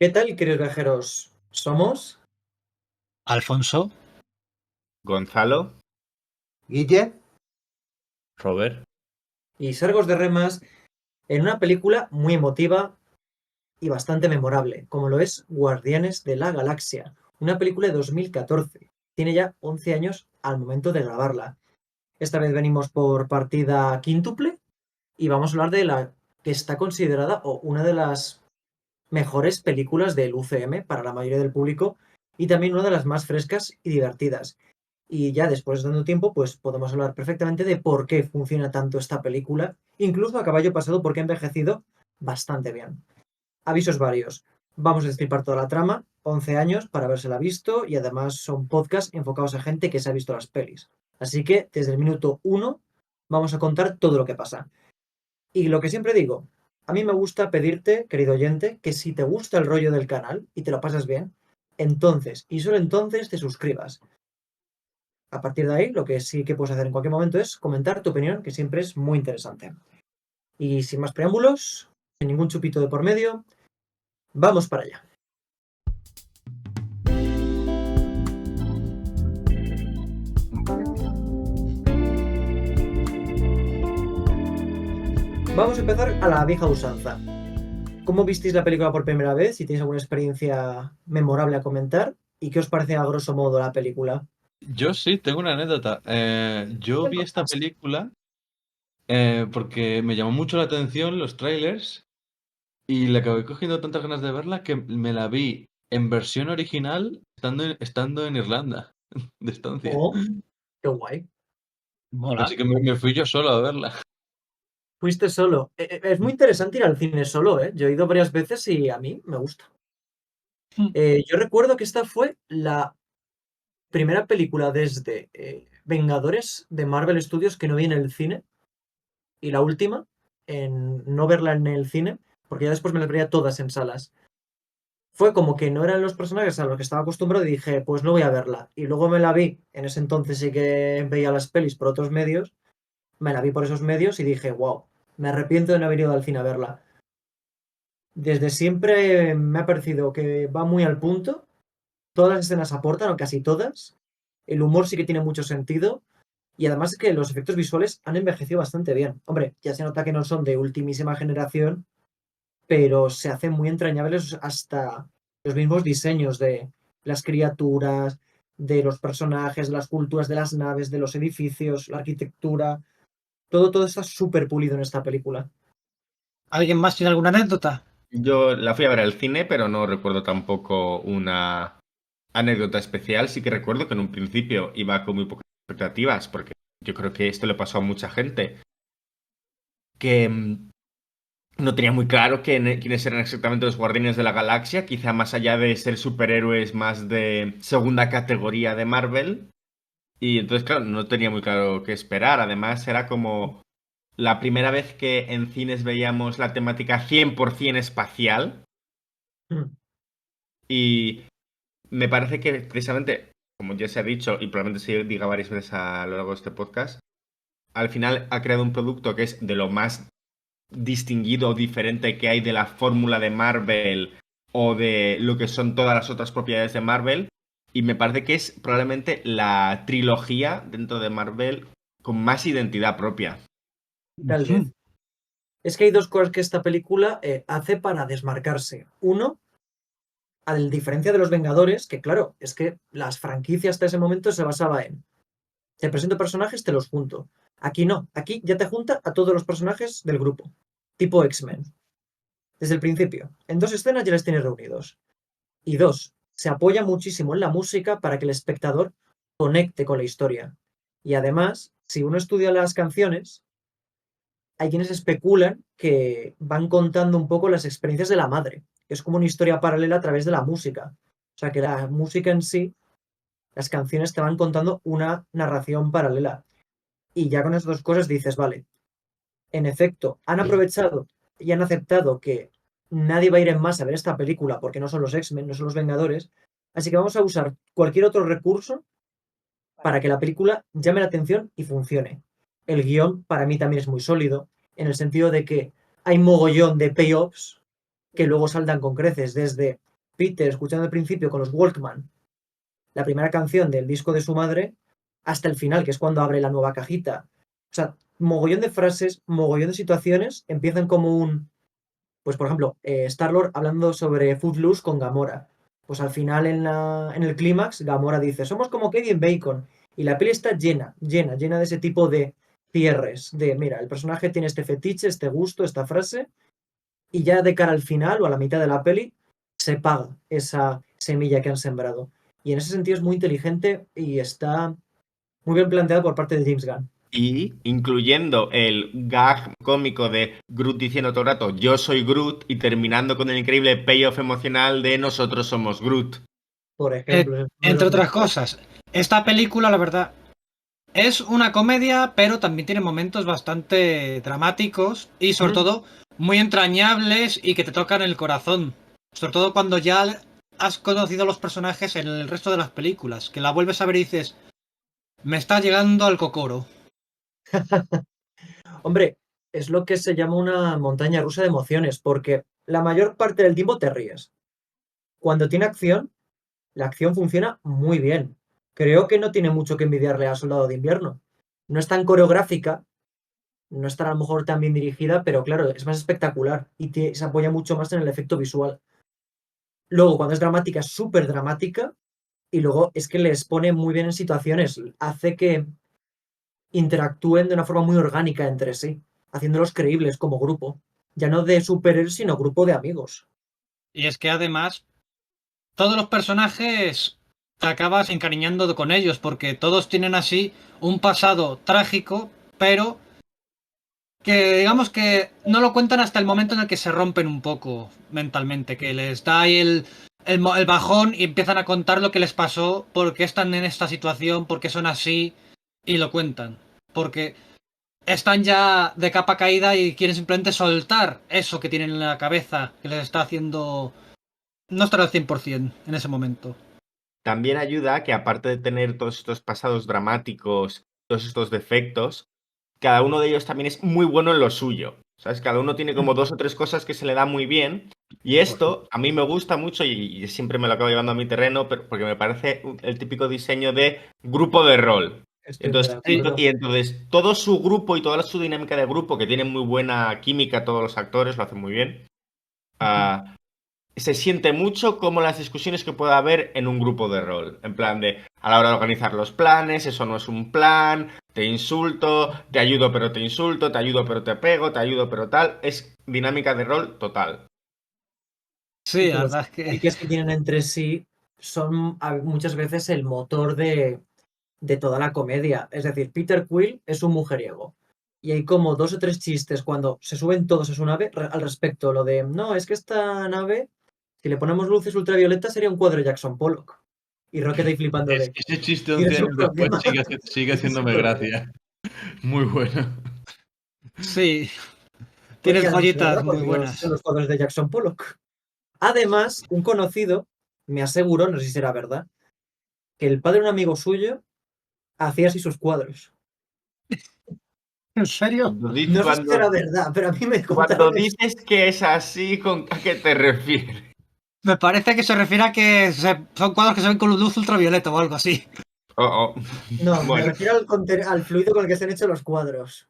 ¿Qué tal, queridos viajeros? Somos Alfonso, Gonzalo, Guille, Robert. y Sergos de Remas en una película muy emotiva y bastante memorable, como lo es Guardianes de la Galaxia, una película de 2014. Tiene ya 11 años al momento de grabarla. Esta vez venimos por partida quíntuple y vamos a hablar de la que está considerada una de las mejores películas del UCM para la mayoría del público y también una de las más frescas y divertidas. Y ya después, dando tiempo, pues podemos hablar perfectamente de por qué funciona tanto esta película, incluso a caballo pasado porque ha envejecido bastante bien. Avisos varios. Vamos a destripar toda la trama, 11 años para habérsela visto y además son podcasts enfocados a gente que se ha visto las pelis. Así que desde el minuto 1 vamos a contar todo lo que pasa. Y lo que siempre digo, a mí me gusta pedirte, querido oyente, que si te gusta el rollo del canal y te lo pasas bien, entonces y solo entonces te suscribas. A partir de ahí, lo que sí que puedes hacer en cualquier momento es comentar tu opinión, que siempre es muy interesante. Y sin más preámbulos, sin ningún chupito de por medio, vamos para allá. Vamos a empezar a la vieja usanza. ¿Cómo visteis la película por primera vez? Si tenéis alguna experiencia memorable a comentar. ¿Y qué os parece a grosso modo la película? yo sí tengo una anécdota. Yo vi esta película porque me llamó mucho la atención los trailers y le acabé cogiendo tantas ganas de verla que me la vi en versión original estando en Irlanda, de estancia. Oh, qué guay. mola. Así que me fui yo solo a verla. Fuiste solo. Es muy interesante ir al cine solo, ¿eh? Yo he ido varias veces y a mí me gusta. Yo recuerdo que esta fue la primera película desde Vengadores de Marvel Studios que no vi en el cine y la última en no verla en el cine, porque ya después me las vería todas en salas. Fue como que no eran los personajes a los que estaba acostumbrado y dije, pues no voy a verla. Y luego me la vi, en ese entonces sí que veía las pelis por otros medios, me la vi por esos medios y dije, wow, me arrepiento de no haber ido al cine a verla. Desde siempre me ha parecido que va muy al punto, todas las escenas aportan, o casi todas, el humor sí que tiene mucho sentido, y además es que los efectos visuales han envejecido bastante bien. Hombre, ya se nota que no son de ultimísima generación, pero se hacen muy entrañables hasta los mismos diseños de las criaturas, de los personajes, de las culturas, de las naves, de los edificios, la arquitectura. Todo está súper pulido en esta película. ¿Alguien más tiene alguna anécdota? Yo la fui a ver al cine, pero no recuerdo tampoco una anécdota especial. Sí que recuerdo que en un principio iba con muy pocas expectativas, porque yo creo que esto le pasó a mucha gente, que no tenía muy claro quiénes eran exactamente los Guardianes de la Galaxia, quizá más allá de ser superhéroes más de segunda categoría de Marvel. Y entonces, claro, no tenía muy claro qué esperar. Además, era como la primera vez que en cines veíamos la temática 100% espacial. Mm. Y me parece que precisamente, como ya se ha dicho, y probablemente se diga varias veces a lo largo de este podcast, al final ha creado un producto que es de lo más distinguido o diferente que hay de la fórmula de Marvel o de lo que son todas las otras propiedades de Marvel. Y me parece que es probablemente la trilogía dentro de Marvel con más identidad propia. Tal vez. Es que hay dos cosas que esta película hace para desmarcarse. Uno, a diferencia de los Vengadores, que claro, es que las franquicias hasta ese momento se basaba en te presento personajes, te los junto. Aquí no, aquí ya te junta a todos los personajes del grupo, tipo X-Men. Desde el principio, en dos escenas ya les tiene reunidos. Y dos, se apoya muchísimo en la música para que el espectador conecte con la historia. Y además, si uno estudia las canciones, hay quienes especulan que van contando un poco las experiencias de la madre. Es como una historia paralela a través de la música. O sea que la música en sí, las canciones te van contando una narración paralela. Y ya con esas dos cosas dices, vale, en efecto, han aprovechado y han aceptado que nadie va a ir en masa a ver esta película porque no son los X-Men, no son los Vengadores. Así que vamos a usar cualquier otro recurso para que la película llame la atención y funcione. El guión para mí también es muy sólido, en el sentido de que hay mogollón de payoffs que luego saltan con creces, desde Peter escuchando al principio con los Walkman la primera canción del disco de su madre hasta el final, que es cuando abre la nueva cajita. O sea, mogollón de frases, mogollón de situaciones empiezan como pues por ejemplo, Star-Lord hablando sobre Footloose con Gamora. Pues al final en el clímax, Gamora dice, somos como Kevin Bacon. Y la peli está llena de ese tipo de cierres. De, mira, el personaje tiene este fetiche, este gusto, esta frase. Y ya de cara al final o a la mitad de la peli, se paga esa semilla que han sembrado. Y en ese sentido es muy inteligente y está muy bien planteado por parte de James Gunn. Y incluyendo el gag cómico de Groot diciendo todo el rato yo soy Groot y terminando con el increíble payoff emocional de nosotros somos Groot. Por ejemplo. es uno de Entre los otras mejores. cosas, esta película, la verdad, es una comedia, pero también tiene momentos bastante dramáticos y sobre todo muy entrañables y que te tocan el corazón. Sobre todo cuando ya has conocido a los personajes en el resto de las películas, que la vuelves a ver y dices, me está llegando al cocoro. Hombre, es lo que se llama una montaña rusa de emociones, porque la mayor parte del tiempo te ríes. Cuando tiene acción, la acción funciona muy bien. Creo que no tiene mucho que envidiarle a Soldado de Invierno. No es tan coreográfica, no está a lo mejor tan bien dirigida, pero claro, es más espectacular y se apoya mucho más en el efecto visual. Luego, cuando es dramática, es súper dramática y luego es que les pone muy bien en situaciones, hace que interactúen de una forma muy orgánica entre sí, haciéndolos creíbles como grupo. Ya no de superhéroes, sino grupo de amigos. Y es que además, todos los personajes te acabas encariñando con ellos, porque todos tienen así un pasado trágico, pero que digamos que no lo cuentan hasta el momento en el que se rompen un poco mentalmente, que les da ahí el bajón y empiezan a contar lo que les pasó, por qué están en esta situación, por qué son así, y lo cuentan. Porque están ya de capa caída y quieren simplemente soltar eso que tienen en la cabeza, que les está haciendo no estar al 100% en ese momento. También ayuda que aparte de tener todos estos pasados dramáticos, todos estos defectos, cada uno de ellos también es muy bueno en lo suyo. ¿Sabes? Cada uno tiene como 2 o 3 cosas que se le da muy bien. Y esto a mí me gusta mucho y siempre me lo acabo llevando a mi terreno porque me parece el típico diseño de grupo de rol. Estoy muy de acuerdo. Entonces, todo su grupo y toda su dinámica de grupo, que tiene muy buena química, todos los actores lo hacen muy bien. Se siente mucho como las discusiones que pueda haber en un grupo de rol. En plan de, a la hora de organizar los planes, eso no es un plan, te insulto, te ayudo pero te insulto, te ayudo pero te pego, te ayudo pero tal. Es dinámica de rol total. Sí, Y que la los verdad es que... piques que tienen entre sí son muchas veces el motor de toda la comedia. Es decir, Peter Quill es un mujeriego. Y hay como 2 o 3 chistes cuando se suben todos a su nave al respecto. Lo de, no, es que esta nave, si le ponemos luces ultravioletas, sería un cuadro de Jackson Pollock. Y Rocket ahí flipando de, Ese chiste 11 ¿tienes un años después problema? sigue ¿Tienes un haciéndome problema? gracia. Muy bueno. Sí, Pues tienes ya no se joyitas verdad, muy porque son buenas. los cuadros de Jackson Pollock. Además, un conocido me aseguró, no sé si será verdad, que el padre de un amigo suyo hacía así sus cuadros. ¿En serio? No sé si será verdad, pero a mí me Cuando contaron eso. dices que es así, ¿a qué te refieres? Me parece que se refiere a que son cuadros que se ven con luz ultravioleta o algo así. Oh, oh. No, me Bueno, refiero al fluido con el que se han hecho los cuadros.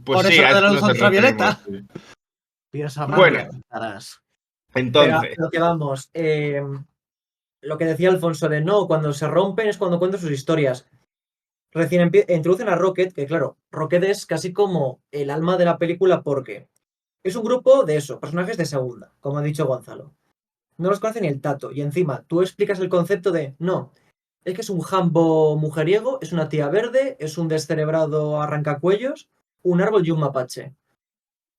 pues Por sí, eso a lo de la eso luz nos referimos. ultravioleta. Sí. Piensa mal, Bueno, ya pensarás. Pero a entonces, lo que vamos, lo que decía Alfonso de no, cuando se rompen es cuando cuentan sus historias. Recién introducen a Rocket, que claro, Rocket es casi como el alma de la película porque es un grupo de eso, personajes de segunda, como ha dicho Gonzalo. No los conoce ni el tato. Y encima, tú explicas el concepto de, no, es que es un jambo mujeriego, es una tía verde, es un descerebrado arrancacuellos, un árbol y un mapache.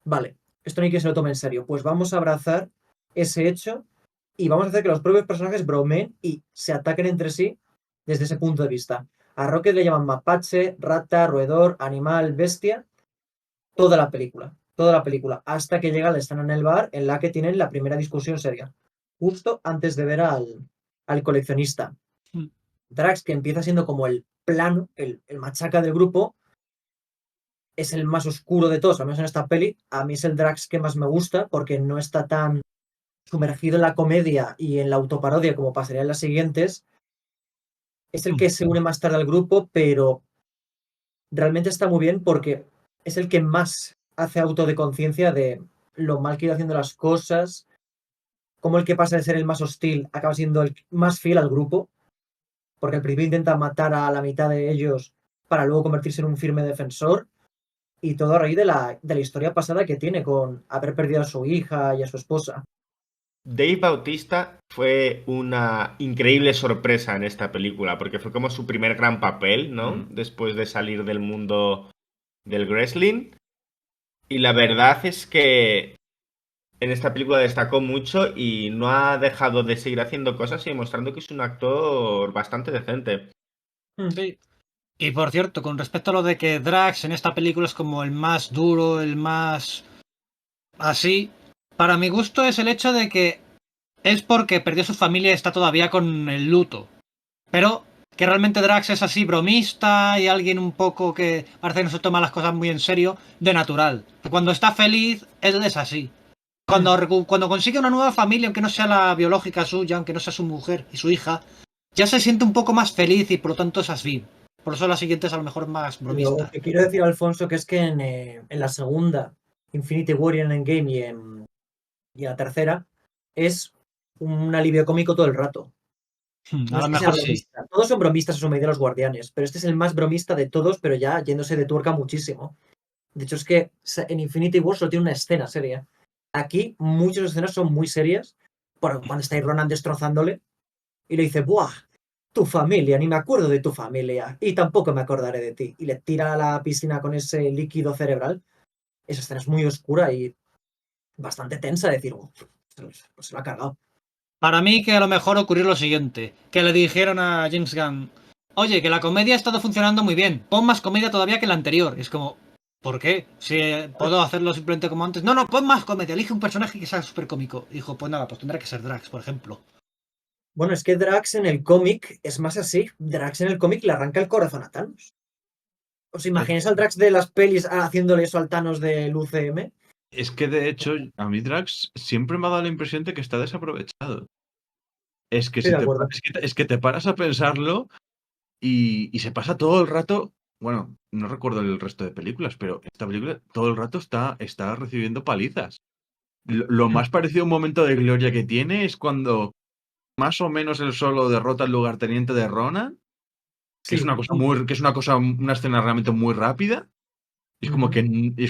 Vale, esto no hay que se lo tome en serio. Pues vamos a abrazar ese hecho y vamos a hacer que los propios personajes bromeen y se ataquen entre sí desde ese punto de vista. A Rocket le llaman mapache, rata, roedor, animal, bestia, toda la película, hasta que llega la escena en el bar en la que tienen la primera discusión seria, justo antes de ver al coleccionista. Drax, que empieza siendo como el plano, el machaca del grupo, es el más oscuro de todos, al menos en esta peli. A mí es el Drax que más me gusta porque no está tan sumergido en la comedia y en la autoparodia, como pasaría en las siguientes, es el que se une más tarde al grupo, pero realmente está muy bien porque es el que más hace auto de conciencia de lo mal que iba haciendo las cosas, como el que pasa de ser el más hostil acaba siendo el más fiel al grupo, porque al principio intenta matar a la mitad de ellos para luego convertirse en un firme defensor, y todo a raíz de la historia pasada que tiene con haber perdido a su hija y a su esposa. Dave Bautista fue una increíble sorpresa en esta película, porque fue como su primer gran papel, ¿no? Después de salir del mundo del wrestling. Y la verdad es que en esta película destacó mucho y no ha dejado de seguir haciendo cosas y demostrando que es un actor bastante decente. Sí. Y por cierto, con respecto a lo de que Drax en esta película es como el más duro, el más así, para mi gusto es el hecho de que es porque perdió su familia y está todavía con el luto. Pero que realmente Drax es así bromista y alguien un poco que parece que no se toma las cosas muy en serio, de natural. Cuando está feliz, él es así. Cuando consigue una nueva familia, aunque no sea la biológica suya, aunque no sea su mujer y su hija, ya se siente un poco más feliz y por lo tanto es así. Por eso la siguiente es a lo mejor más Lo bromista. que quiero decir, Alfonso, que es que en la segunda, Infinity War y en Endgame y en la tercera, es un alivio cómico todo el rato. No A es lo que sea mejor sí. bromista. Todos son bromistas a su medida los guardianes, pero este es el más bromista de todos, pero ya yéndose de tuerca muchísimo. De hecho, es que en Infinity War solo tiene una escena seria. Aquí muchas escenas son muy serias, por cuando está ahí Ronan destrozándole y le dice, ¡buah! Tu familia, ni me acuerdo de tu familia, y tampoco me acordaré de ti. Y le tira a la piscina con ese líquido cerebral. Esa escena es muy oscura y bastante tensa, decir, pues se lo ha cargado. Para mí que a lo mejor ocurrió lo siguiente, que le dijeron a James Gunn, oye, que la comedia ha estado funcionando muy bien, pon más comedia todavía que la anterior. Y es como, ¿por qué? Si puedo hacerlo simplemente como antes. No, no, pon más comedia, elige un personaje que sea súper cómico. Dijo, pues nada, pues tendrá que ser Drax, por ejemplo. Bueno, es que Drax en el cómic es más así. Drax en el cómic le arranca el corazón a Thanos. ¿Os imagináis al Drax de las pelis haciéndole eso al Thanos del UCM? Es que de hecho, a mí Drax siempre me ha dado la impresión de que está desaprovechado. Es que, Estoy de acuerdo. es que te paras a pensarlo y se pasa todo el rato. Bueno, no recuerdo el resto de películas, pero esta película todo el rato está recibiendo palizas. Lo más parecido a un momento de gloria que tiene es cuando más o menos él solo derrota al lugarteniente de Ronan, que es Sí. una cosa una escena realmente muy rápida. Y es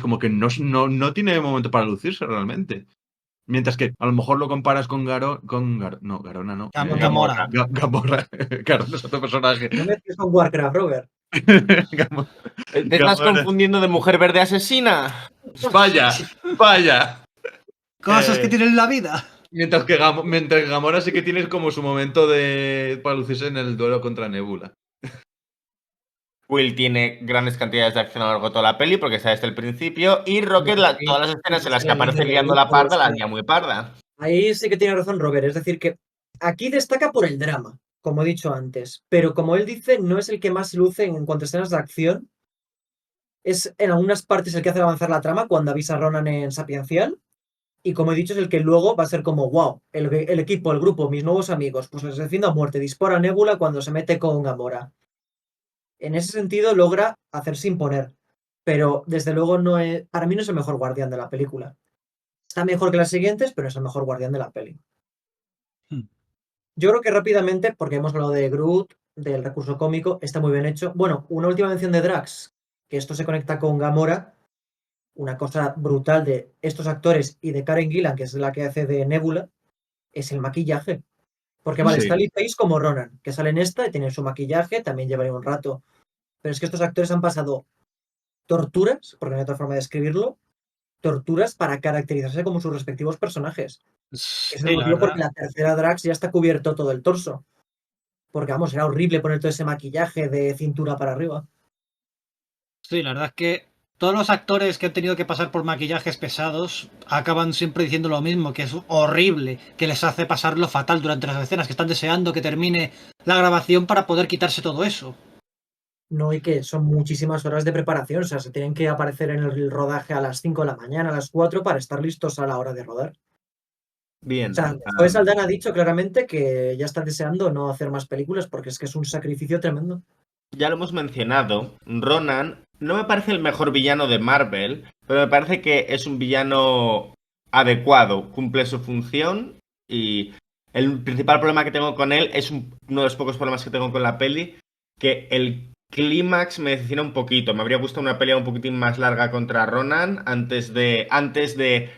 como que no tiene momento para lucirse realmente. Mientras que a lo mejor lo comparas con no, Garona no. Gamora. Gamorra. Garona es otro personaje. No me decís con Warcraft, Robert. ¿Te estás confundiendo de Mujer Verde Asesina? Vaya, vaya. Cosas que tienen la vida. Mientras que Gamora sí que tienes como su momento para lucirse en el duelo contra Nebula. Will tiene grandes cantidades de acción a lo largo de toda la peli porque está desde el principio. Y Rocket, todas las escenas en las que aparece liando la parda, la lía muy parda. Ahí sí que tiene razón Robert. Es decir, que aquí destaca por el drama, como he dicho antes. Pero como él dice, no es el que más luce en cuanto a escenas de acción. Es en algunas partes el que hace avanzar la trama cuando avisa a Ronan en Sapiencial. Y como he dicho, es el que luego va a ser como, wow, el equipo, el grupo, mis nuevos amigos, pues les defiendo a muerte. Dispara a Nebula cuando se mete con Gamora. En ese sentido logra hacerse imponer. Pero desde luego no es, para mí no es el mejor guardián de la película. Está mejor que las siguientes, pero es el mejor guardián de la peli. Yo creo que rápidamente, porque hemos hablado de Groot, del recurso cómico, está muy bien hecho. Bueno, una última mención de Drax, que esto se conecta con Gamora. Una cosa brutal de estos actores y de Karen Gillan, que es la que hace de Nebula, es el maquillaje. Porque vale, está Lee Pace como Ronan, que sale en esta y tiene su maquillaje, también llevaría un rato. Pero es que estos actores han pasado torturas, porque no hay otra forma de escribirlo, torturas para caracterizarse como sus respectivos personajes. Es el Sí, la motivo porque verdad. la tercera Drax ya está cubierto todo el torso. Porque vamos, era horrible poner todo ese maquillaje de cintura para arriba. Sí, la verdad es que todos los actores que han tenido que pasar por maquillajes pesados acaban siempre diciendo lo mismo, que es horrible, que les hace pasarlo fatal durante las escenas, que están deseando que termine la grabación para poder quitarse todo eso. No, y que son muchísimas horas de preparación. O sea, se tienen que aparecer en el rodaje a las 5 de la mañana, a las 4 para estar listos a la hora de rodar. Bien. O sea, Zoe Saldana ha dicho claramente que ya está deseando no hacer más películas porque es que es un sacrificio tremendo. Ya lo hemos mencionado, Ronan no me parece el mejor villano de Marvel, pero me parece que es un villano adecuado, cumple su función y el principal problema que tengo con él es uno de los pocos problemas que tengo con la peli, que el clímax me decepciona un poquito. Me habría gustado una pelea un poquitín más larga contra Ronan antes de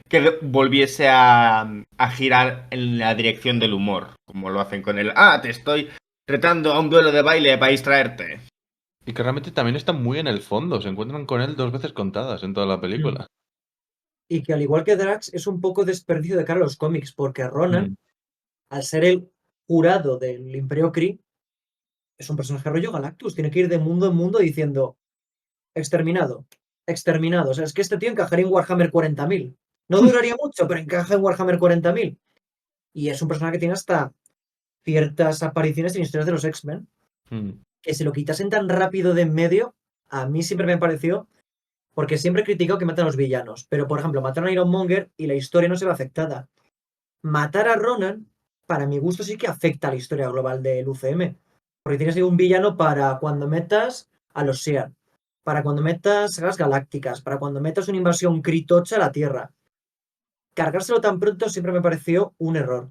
que volviese a girar en la dirección del humor, como lo hacen con él. Ah, te estoy retando a un duelo de baile para distraerte. Y que realmente también está muy en el fondo. Se encuentran con él 2 veces contadas en toda la película. Y que al igual que Drax es un poco desperdicio de cara a los cómics, porque Ronan, al ser el jurado del Imperio Kree, es un personaje rollo Galactus. Tiene que ir de mundo en mundo diciendo exterminado, exterminado. O sea, es que este tío encajaría en Warhammer 40.000. No duraría mucho, pero encaja en Warhammer 40.000. Y es un personaje que tiene hasta ciertas apariciones en historias de los X-Men, Mm. que se lo quitasen tan rápido de en medio, a mí siempre me pareció, porque siempre he criticado que matan a los villanos, pero por ejemplo, mataron a Ironmonger y la historia no se ve afectada. Matar a Ronan, para mi gusto, sí que afecta a la historia global del UCM, porque tienes ahí un villano para cuando metas a los Seer, para cuando metas sagas galácticas, para cuando metas una invasión critocha a la Tierra. Cargárselo tan pronto siempre me pareció un error.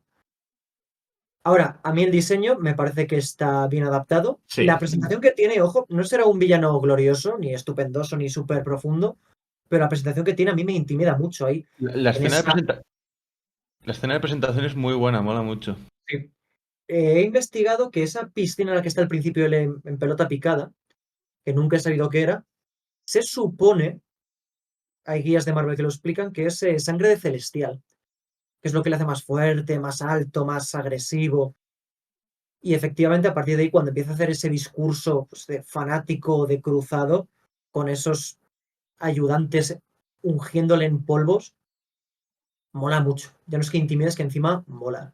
Ahora, a mí el diseño me parece que está bien adaptado. Sí. La presentación que tiene, ojo, no será un villano glorioso, ni estupendoso, ni súper profundo, pero la presentación que tiene a mí me intimida mucho ahí. La En escena, esa- la escena de presentación es muy buena, mola mucho. Sí. He investigado que esa piscina en la que está al principio él en pelota picada, que nunca he sabido qué era, se supone, hay guías de Marvel que lo explican, que es sangre de celestial, que es lo que le hace más fuerte, más alto, más agresivo. Y efectivamente, a partir de ahí, cuando empieza a hacer ese discurso pues, de fanático, de cruzado, con esos ayudantes ungiéndole en polvos, mola mucho. Ya no es que intimides, que encima mola.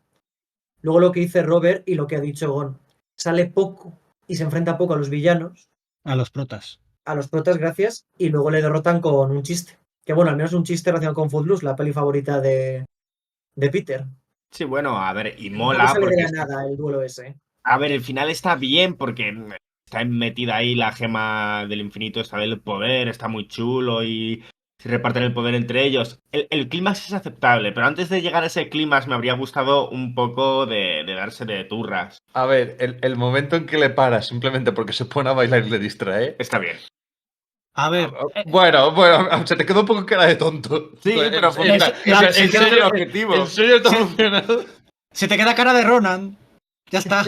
Luego lo que dice Robert y lo que ha dicho Gon, sale poco y se enfrenta poco a los villanos, A los protas. a los protas, gracias, y luego le derrotan con un chiste. Que bueno, al menos un chiste relacionado con Footloose, la peli favorita de Peter. Sí, bueno, a ver, y Tampoco mola sale de porque la nada el duelo ese. a ver, el final está bien porque está metida ahí la gema del infinito, está del poder, está muy chulo y se reparten el poder entre ellos. El clímax es aceptable, pero antes de llegar a ese clímax me habría gustado un poco de darse de turras. A ver, el momento en que le para simplemente porque se pone a bailar y le distrae. Está bien. A ver, Bueno, se te quedó un poco cara de tonto. Sí, pero En funciona. ese es el objetivo. ¿En serio te ha Sí. funcionado? se te queda cara de Ronan. Ya está.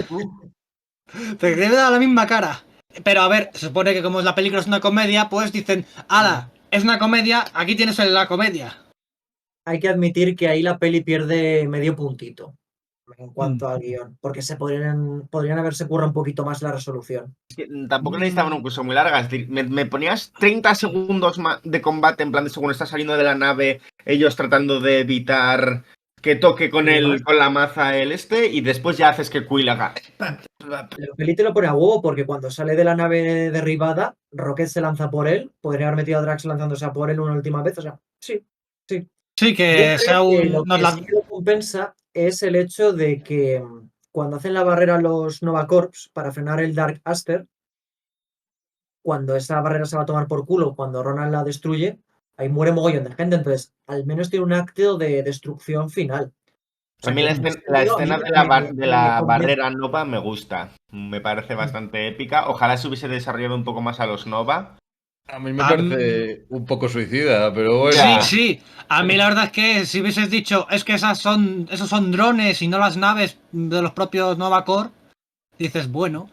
Te queda la misma cara. Pero a ver, se supone que como la película es una comedia, pues dicen, ¡hala! Es una comedia, aquí tienes la comedia. Hay que admitir que ahí la peli pierde medio puntito en cuanto al guión, porque podrían haberse currado un poquito más la resolución. Es que tampoco necesitaba una cosa muy larga. Es decir, me ponías 30 segundos de combate en plan de según está saliendo de la nave, ellos tratando de evitar que toque con la maza y después ya haces que Quill haga. La peli te lo pone a huevo porque cuando sale de la nave derribada, Rocket se lanza por él. Podría haber metido a Drax lanzándose a por él una última vez. O sea, sí, sí. Sí, Yo que sea creo que un... lo que sí que lo compensa es el hecho de que cuando hacen la barrera los Nova Corps para frenar el Dark Aster, cuando esa barrera se va a tomar por culo, cuando Ronan la destruye, ahí muere mogollón de gente. Entonces, al menos tiene un acto de destrucción final. O sea, A mí que la en ese escena sentido, de la convence. barrera Nova me gusta. Me parece bastante épica. Ojalá se hubiese desarrollado un poco más a los Nova. A mí me parece un poco suicida, pero bueno. Ya. Sí. A mí la verdad es que si hubieses dicho, es que esos son drones y no las naves de los propios Nova Corps, dices, bueno.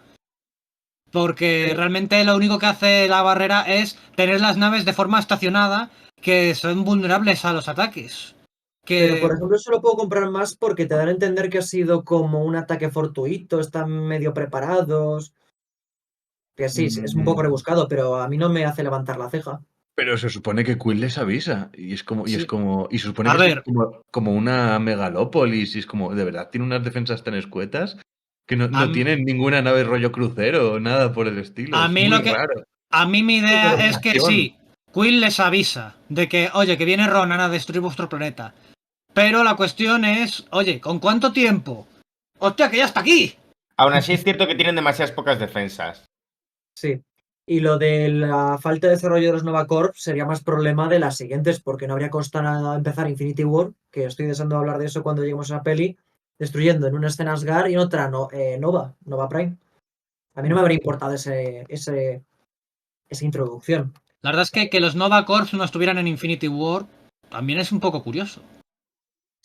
Porque Sí. realmente lo único que hace la barrera es tener las naves de forma estacionada que son vulnerables a los ataques. Pero, por Que ejemplo, eso lo puedo comprar más porque te dan a entender que ha sido como un ataque fortuito, están medio preparados. Que sí, es un poco rebuscado, pero a mí no me hace levantar la ceja. Pero se supone que Quill les avisa. Y es como. Y Sí. se supone A que ver. es como una megalópolis. Y es como, de verdad, tiene unas defensas tan escuetas que no tienen ninguna nave rollo crucero o nada por el estilo. A Es mí muy raro. A mí mi idea es que Acción. sí, Quill les avisa de que, oye, que viene Ronan a destruir vuestro planeta. Pero la cuestión es, oye, ¿con cuánto tiempo? ¡Hostia, que ya está aquí! Aún así es cierto que tienen demasiadas pocas defensas. Sí. Y lo de la falta de desarrollo de los Nova Corps sería más problema de las siguientes, porque no habría costado nada empezar Infinity War, que estoy deseando hablar de eso cuando lleguemos a la peli, destruyendo en una escena Asgard y en otra Nova Prime. A mí no me habría importado esa introducción. La verdad es que los Nova Corps no estuvieran en Infinity War también es un poco curioso.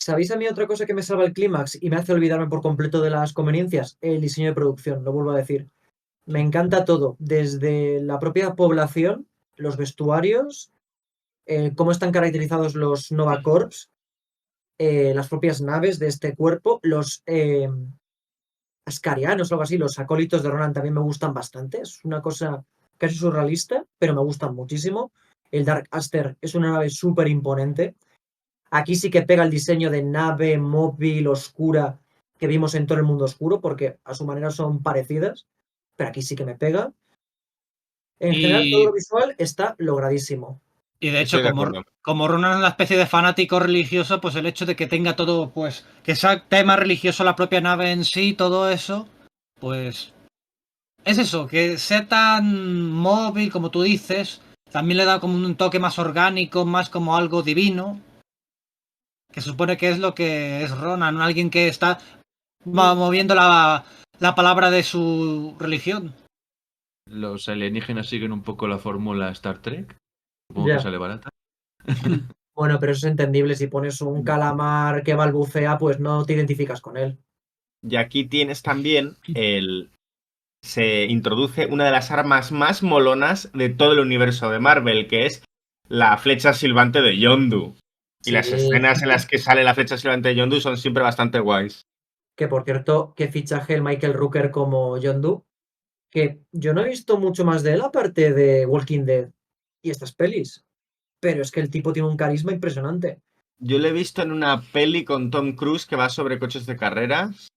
¿Sabéis a mí otra cosa que me salva el clímax y me hace olvidarme por completo de las conveniencias? El diseño de producción, lo vuelvo a decir. Me encanta todo, desde la propia población, los vestuarios, cómo están caracterizados los Nova Corps, las propias naves de este cuerpo, los Ascarianos o algo así, los acólitos de Ronan también me gustan bastante. Es una cosa casi surrealista, pero me gustan muchísimo. El Dark Aster es una nave súper imponente. Aquí sí que pega el diseño de nave móvil oscura que vimos en todo el mundo oscuro, porque a su manera son parecidas, pero aquí sí que me pega. En general, todo lo Y, visual está logradísimo. y de hecho, Estoy de acuerdo. como Ronan es una especie de fanático religioso, pues el hecho de que tenga todo, pues, que sea tema religioso la propia nave en sí, todo eso, pues es eso, que sea tan móvil como tú dices, también le da como un toque más orgánico, más como algo divino, que se supone que es lo que es Ronan, alguien que está moviendo la palabra de su religión. Los alienígenas siguen un poco la fórmula Star Trek. Supongo que Ya. sale barata. Bueno, pero eso es entendible. Si pones un calamar que balbucea, pues no te identificas con él. Y aquí tienes también se introduce una de las armas más molonas de todo el universo de Marvel, que es la flecha silbante de Yondu. Y las Sí. escenas en las que sale la flecha silbante de Yondu son siempre bastante guays. Que por cierto, qué fichaje el Michael Rooker como Yondu. Que yo no he visto mucho más de él aparte de Walking Dead y estas pelis. Pero es que el tipo tiene un carisma impresionante. Yo lo he visto en una peli con Tom Cruise que va sobre coches de carreras.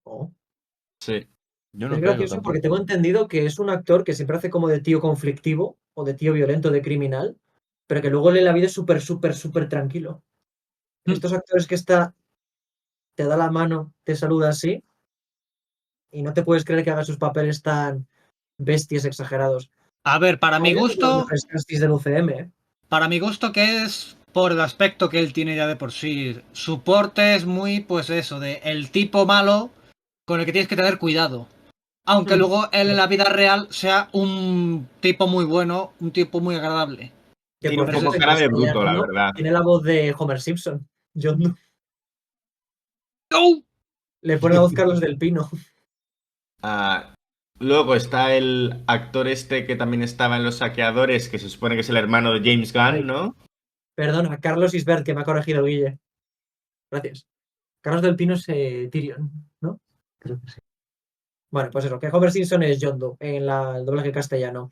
Oh. Sí. Yo Es no pego gracioso porque tengo tampoco. entendido que es un actor que siempre hace como de tío conflictivo o de tío violento, de criminal, pero que luego lee la vida es súper, súper, súper tranquilo. Estos actores que te da la mano, te saluda así y no te puedes creer que haga sus papeles tan bestias, exagerados. A ver, Para mí es de los mejores castis del UCM, ¿eh? para mi gusto que es por el aspecto que él tiene ya de por sí. Su porte es muy, pues eso, de el tipo malo con el que tienes que tener cuidado. Aunque luego él en la vida real sea un tipo muy bueno, un tipo muy agradable. Que Tiene por un Pero cierto, poco en cara de bruto, castellano, la ¿no? verdad. Tiene la voz de Homer Simpson. John Doe. ¡Oh! Le pone la voz Carlos del Pino. Ah, luego está el actor este que también estaba en Los Saqueadores, que se supone que es el hermano de James Ay, Gunn, ¿no? perdona, Carlos Isbert, que me ha corregido Guille. Gracias. Carlos del Pino es Tyrion, ¿no? Creo que sí. Bueno, pues eso, que Homer Simpson es John Doe en el doblaje castellano.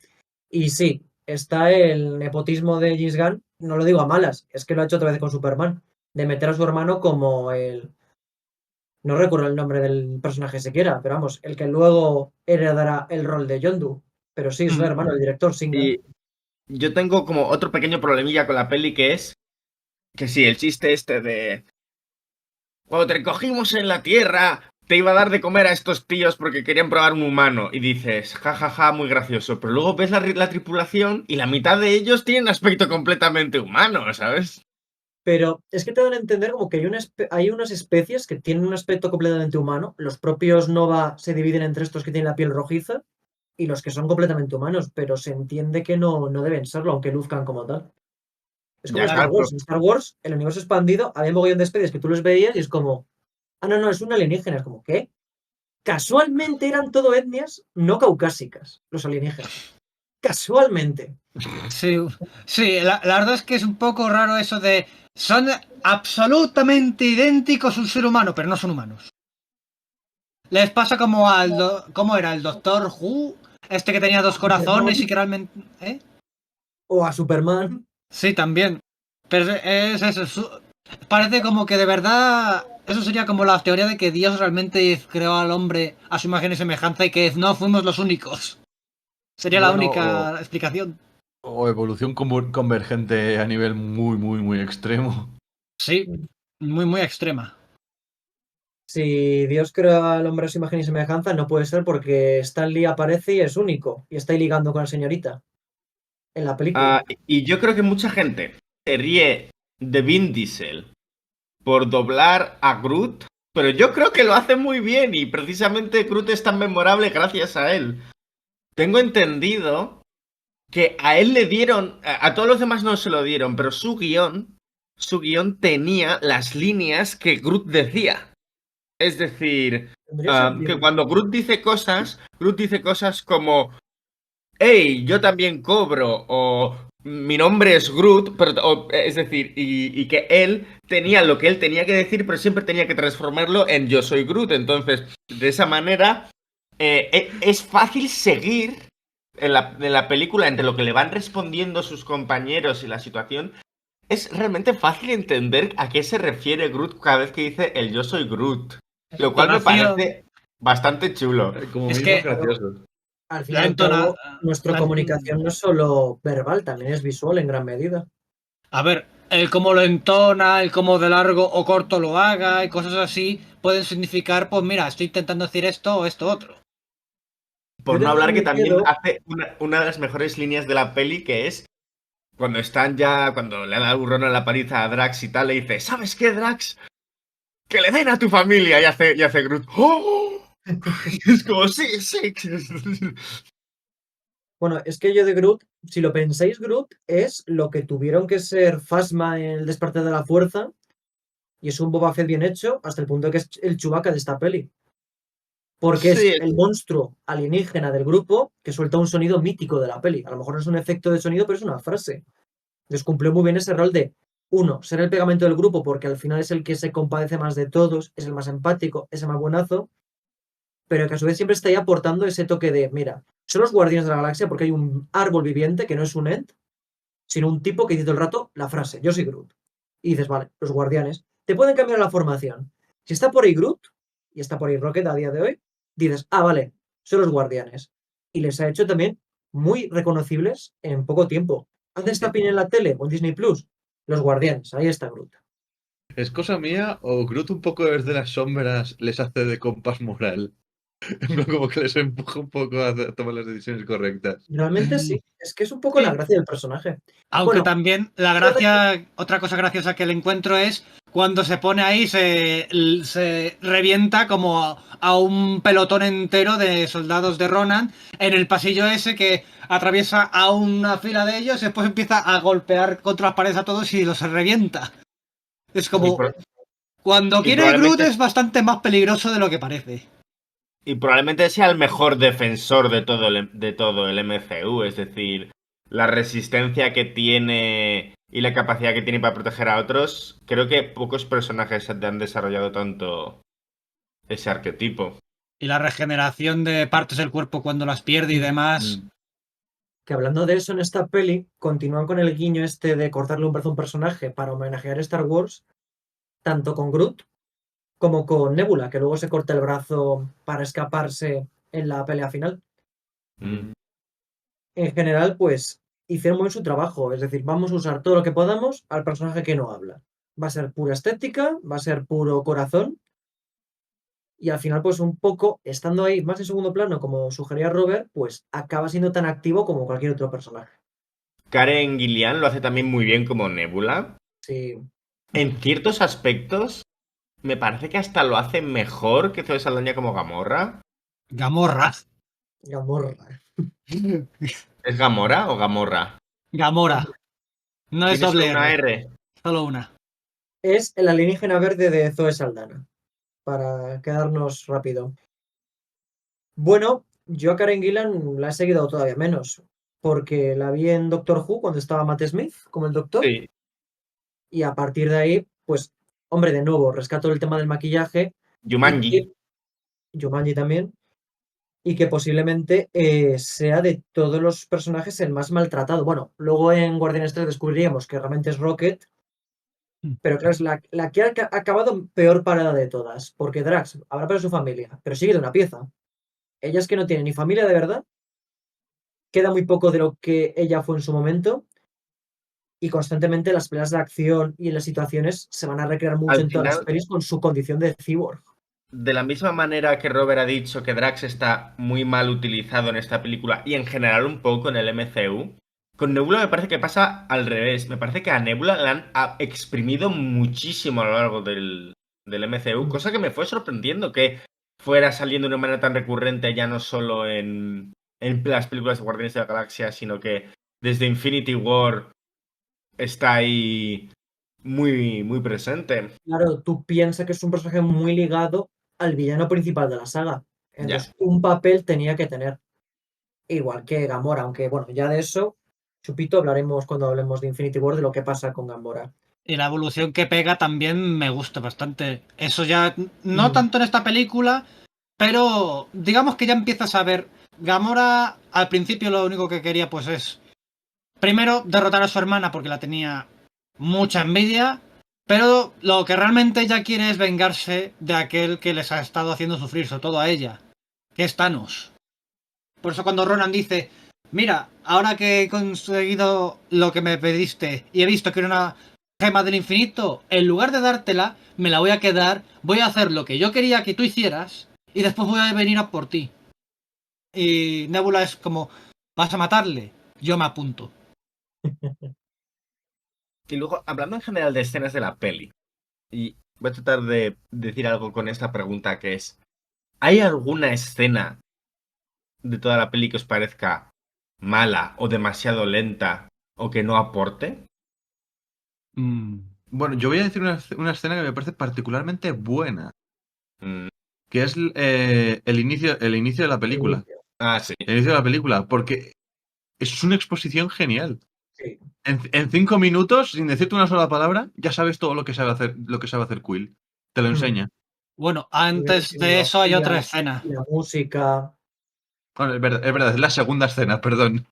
Y sí, está el nepotismo de James Gunn, no lo digo a malas, es que lo ha hecho otra vez con Superman, de meter a su hermano como el... No recuerdo el nombre del personaje siquiera, pero vamos, el que luego heredará el rol de Yondu. Pero sí, es el hermano, el director Singa. Y yo tengo como otro pequeño problemilla con la peli que es que sí, el chiste este de cuando te cogimos en la tierra te iba a dar de comer a estos tíos porque querían probar un humano y dices, jajaja, ja, ja, muy gracioso, pero luego ves la tripulación y la mitad de ellos tienen aspecto completamente humano, ¿sabes? Pero es que te dan a entender como que hay unas especies que tienen un aspecto completamente humano. Los propios Nova se dividen entre estos que tienen la piel rojiza y los que son completamente humanos, pero se entiende que no deben serlo, aunque luzcan como tal. Es como Ya, Star claro, Wars. En Star Wars, el universo expandido, había un mogollón de especies que tú los veías y es como, ah, no, es un alienígena. Es como, ¿qué? Casualmente eran todo etnias no caucásicas, los alienígenas. Casualmente. Sí, sí, la verdad es que es un poco raro eso de son absolutamente idénticos a un ser humano, pero no son humanos. Les pasa como ¿cómo era? El Doctor Who, este que tenía dos corazones y que realmente... ¿Eh? O a Superman. Sí, también. Pero es eso. Parece como que de verdad... Eso sería como la teoría de que Dios realmente creó al hombre a su imagen y semejanza y que no fuimos los únicos. Sería la Bueno, única explicación. o evolución convergente a nivel muy, muy, muy extremo. Sí. muy, muy extrema. Si Dios creó al hombre a su imagen y semejanza, no puede ser porque Stan Lee aparece y es único. Y está ahí ligando con la señorita. En la película. Y yo creo que mucha gente se ríe de Vin Diesel por doblar a Groot, pero yo creo que lo hace muy bien y precisamente Groot es tan memorable gracias a él. Tengo entendido que a él le dieron, a todos los demás no se lo dieron, pero su guión tenía las líneas que Groot decía. Es decir, Tendría que sentido. cuando Groot dice cosas como hey, yo también cobro, o mi nombre es Groot, pero, es decir, y que él tenía lo que él tenía que decir, pero siempre tenía que transformarlo en yo soy Groot. Entonces, de esa manera, es fácil seguir en la película entre lo que le van respondiendo sus compañeros y la situación. Es realmente fácil entender a qué se refiere Groot cada vez que dice el yo soy Groot. Lo cual me Entonación. parece bastante chulo. Como Es mismo es que gracioso. Al fin y La al cabo, entona... nuestra la- comunicación no es solo verbal, también es visual en gran medida. A ver, el cómo lo entona, el cómo de largo o corto lo haga y cosas así pueden significar, pues mira, estoy intentando decir esto o esto otro. Por Yo no tengo hablar que muy también miedo. hace una de las mejores líneas de la peli, que es cuando le da un a la paliza a Drax y tal, le dice, ¿sabes qué, Drax? ¡Que le den a tu familia! Y hace Groot. ¡Oh! Y es como, sí, sí. Bueno, es que yo de Groot, si lo pensáis, Groot es lo que tuvieron que ser Phasma en el Despertar de la Fuerza, y es un Boba Fett bien hecho, hasta el punto de que es el Chewbacca de esta peli. Porque es Sí, el monstruo alienígena del grupo que suelta un sonido mítico de la peli. A lo mejor no es un efecto de sonido, pero es una frase. Entonces cumplió muy bien ese rol de, uno, ser el pegamento del grupo porque al final es el que se compadece más de todos, es el más empático, es el más buenazo, pero que a su vez siempre está ahí aportando ese toque de, mira, son los guardianes de la galaxia porque hay un árbol viviente que no es un ent, sino un tipo que dice todo el rato la frase, yo soy Groot. Y dices, vale, los guardianes. Te pueden cambiar la formación. Si está por ahí Groot, y está por ahí Rocket a día de hoy, dices, ah, vale, son los guardianes. Y les ha hecho también muy reconocibles en poco tiempo. Hace esta pin en la tele o en Disney Plus, los guardianes, ahí está Groot. ¿Es cosa mía o Groot un poco desde las sombras les hace de compás moral? En plan, como que les empuja un poco a tomar las decisiones correctas. Realmente sí, es que es un poco la Sí. gracia del personaje. Aunque Bueno, también la gracia, otra cosa graciosa que le encuentro es cuando se pone ahí, se revienta como a un pelotón entero de soldados de Ronan en el pasillo ese que atraviesa a una fila de ellos y después empieza a golpear contra las paredes a todos y los revienta. Es y, como, pro- cuando y quiere Groot probablemente, es bastante más peligroso de lo que parece. y probablemente sea el mejor defensor de todo el MCU. Es decir, la resistencia que tiene y la capacidad que tiene para proteger a otros. Creo que pocos personajes han desarrollado tanto ese arquetipo. Y la regeneración de partes del cuerpo cuando las pierde y demás. que hablando de eso en esta peli, continúan con el guiño este de cortarle un brazo a un personaje para homenajear a Star Wars, tanto con Groot como con Nebula, que luego se corta el brazo para escaparse en la pelea final. Mm. En general, pues hicieron muy bien su trabajo, es decir, vamos a usar todo lo que podamos al personaje que no habla. Va a ser pura estética, va a ser puro corazón, y al final, pues un poco, estando ahí más en segundo plano, como sugería Robert, pues acaba siendo tan activo como cualquier otro personaje. Karen Gillian lo hace también muy bien como Nebula. Sí, En ciertos aspectos, me parece que hasta lo hace mejor que Zoe Saldaña como Gamorra. Gamorra. Gamorra. ¿Es Gamora o Gamorra? Gamora. No es ¿Tiene solo doble una R, R? solo una. Es el alienígena verde de Zoe Saldana, para quedarnos rápido. Bueno, yo a Karen Gillan la he seguido todavía menos, porque la vi en Doctor Who cuando estaba Matt Smith como el doctor, Sí. y a partir de ahí, pues, hombre, de nuevo, rescato el tema del maquillaje y Jumanji. que Jumanji también, y que posiblemente sea de todos los personajes el más maltratado. Bueno, luego en Guardianes 3 descubriríamos que realmente es Rocket, pero claro, es la que ha acabado peor parada de todas, porque Drax habrá perdido su familia, pero sigue de una pieza. Ella es que no tiene ni familia de verdad, queda muy poco de lo que ella fue en su momento, Y constantemente las peleas de acción y en las situaciones se van a recrear mucho Al en todas las final- pelis con su condición de cyborg. De la misma manera que Robert ha dicho que Drax está muy mal utilizado en esta película y en general un poco en el MCU, con Nebula me parece que pasa al revés. Me parece que a Nebula la han exprimido muchísimo a lo largo del MCU, cosa que me fue sorprendiendo que fuera saliendo de una manera tan recurrente ya no solo en las películas de Guardianes de la Galaxia, sino que desde Infinity War está ahí muy, muy presente. Claro, tú piensas que es un personaje muy ligado al villano principal de la saga. Entonces, un papel tenía que tener. Igual que Gamora, aunque bueno, ya de eso, chupito, hablaremos cuando hablemos de Infinity War de lo que pasa con Gamora. Y la evolución que pega también me gusta bastante. Eso ya, no Mm. tanto en esta película, pero digamos que ya empiezas a ver. Gamora al principio lo único que quería pues es, primero, derrotar a su hermana porque la tenía mucha envidia, pero lo que realmente ella quiere es vengarse de aquel que les ha estado haciendo sufrir, sobre todo a ella, que es Thanos. Por eso cuando Ronan dice, mira, ahora que he conseguido lo que me pediste y he visto que era una gema del infinito, en lugar de dártela, me la voy a quedar, voy a hacer lo que yo quería que tú hicieras y después voy a venir a por ti. Y Nebula es como, vas a matarle, yo me apunto. Y luego, hablando en general de escenas de la peli, y voy a tratar de decir algo con esta pregunta que es, ¿hay alguna escena de toda la peli que os parezca mala o demasiado lenta o que no aporte? Bueno, yo voy a decir una escena que me parece particularmente buena, Mm, que es el inicio de la película. sí. El inicio de la película, porque es una exposición genial. Sí. En 5 minutos, sin decirte una sola palabra, ya sabes todo lo que sabe hacer Quill. Te lo enseña. Bueno, antes Y de eso hay la- otra escena. y la música. Bueno, es verdad, es la segunda escena, perdón.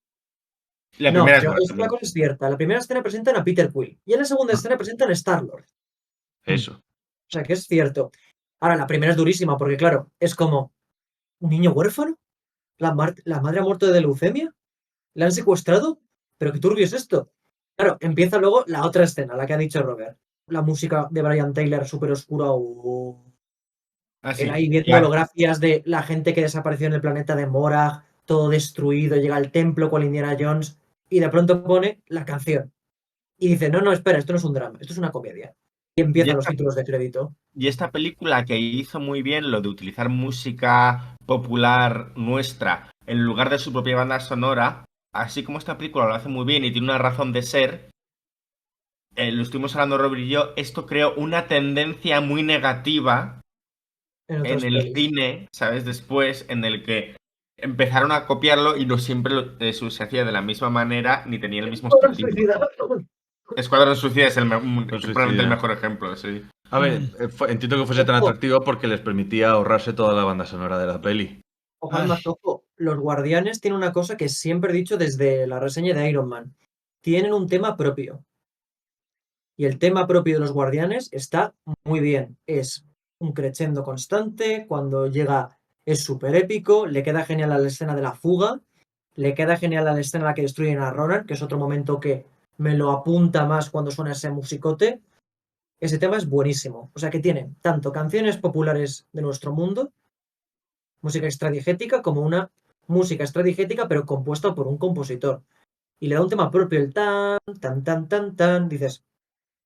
La No, primera es pero buena una también. cosa es cierta. La primera escena presentan a Peter Quill y en la segunda escena presentan a Star-Lord. Eso. O sea que es cierto. Ahora, la primera es durísima porque, claro, es como un niño huérfano. La madre ha muerto de leucemia. ¿La han secuestrado? ¿Pero qué turbio es esto? Claro, empieza luego la otra escena, la que ha dicho Robert. La música de Brian Taylor súper oscura. Él ahí Y viendo holografías de la gente que desapareció en el planeta de Morag, todo destruido, llega al templo con Indiana Jones y de pronto pone la canción. Y dice, no, no, espera, esto no es un drama, esto es una comedia. Y y empiezan los esta, títulos de crédito. y esta película que hizo muy bien lo de utilizar música popular nuestra en lugar de su propia banda sonora, así como esta película lo hace muy bien y tiene una razón de ser, lo estuvimos hablando Robert y yo, esto creó una tendencia muy negativa En en otras el pelis. cine, ¿sabes? Después, en el que empezaron a copiarlo y no siempre eso se hacía de la misma manera ni tenía el mismo estilo. Escuadrón Suicida es probablemente el mejor ejemplo, sí. A ver, entiendo que fuese tan atractivo porque les permitía ahorrarse toda la banda sonora de la peli. Ojo, más ojo, los Guardianes tienen una cosa que siempre he dicho desde la reseña de Iron Man. Tienen un tema propio. Y el tema propio de los Guardianes está muy bien. Es un crescendo constante, cuando llega es súper épico, le queda genial a la escena de la fuga, le queda genial a la escena en la que destruyen a Ronan, que es otro momento que me lo apunta más cuando suena ese musicote. Ese tema es buenísimo. O sea que tiene tanto canciones populares de nuestro mundo, música extradigética, como una música extradigética, pero compuesta por un compositor. Y le da un tema propio, el tan, tan, tan, tan, tan. Dices,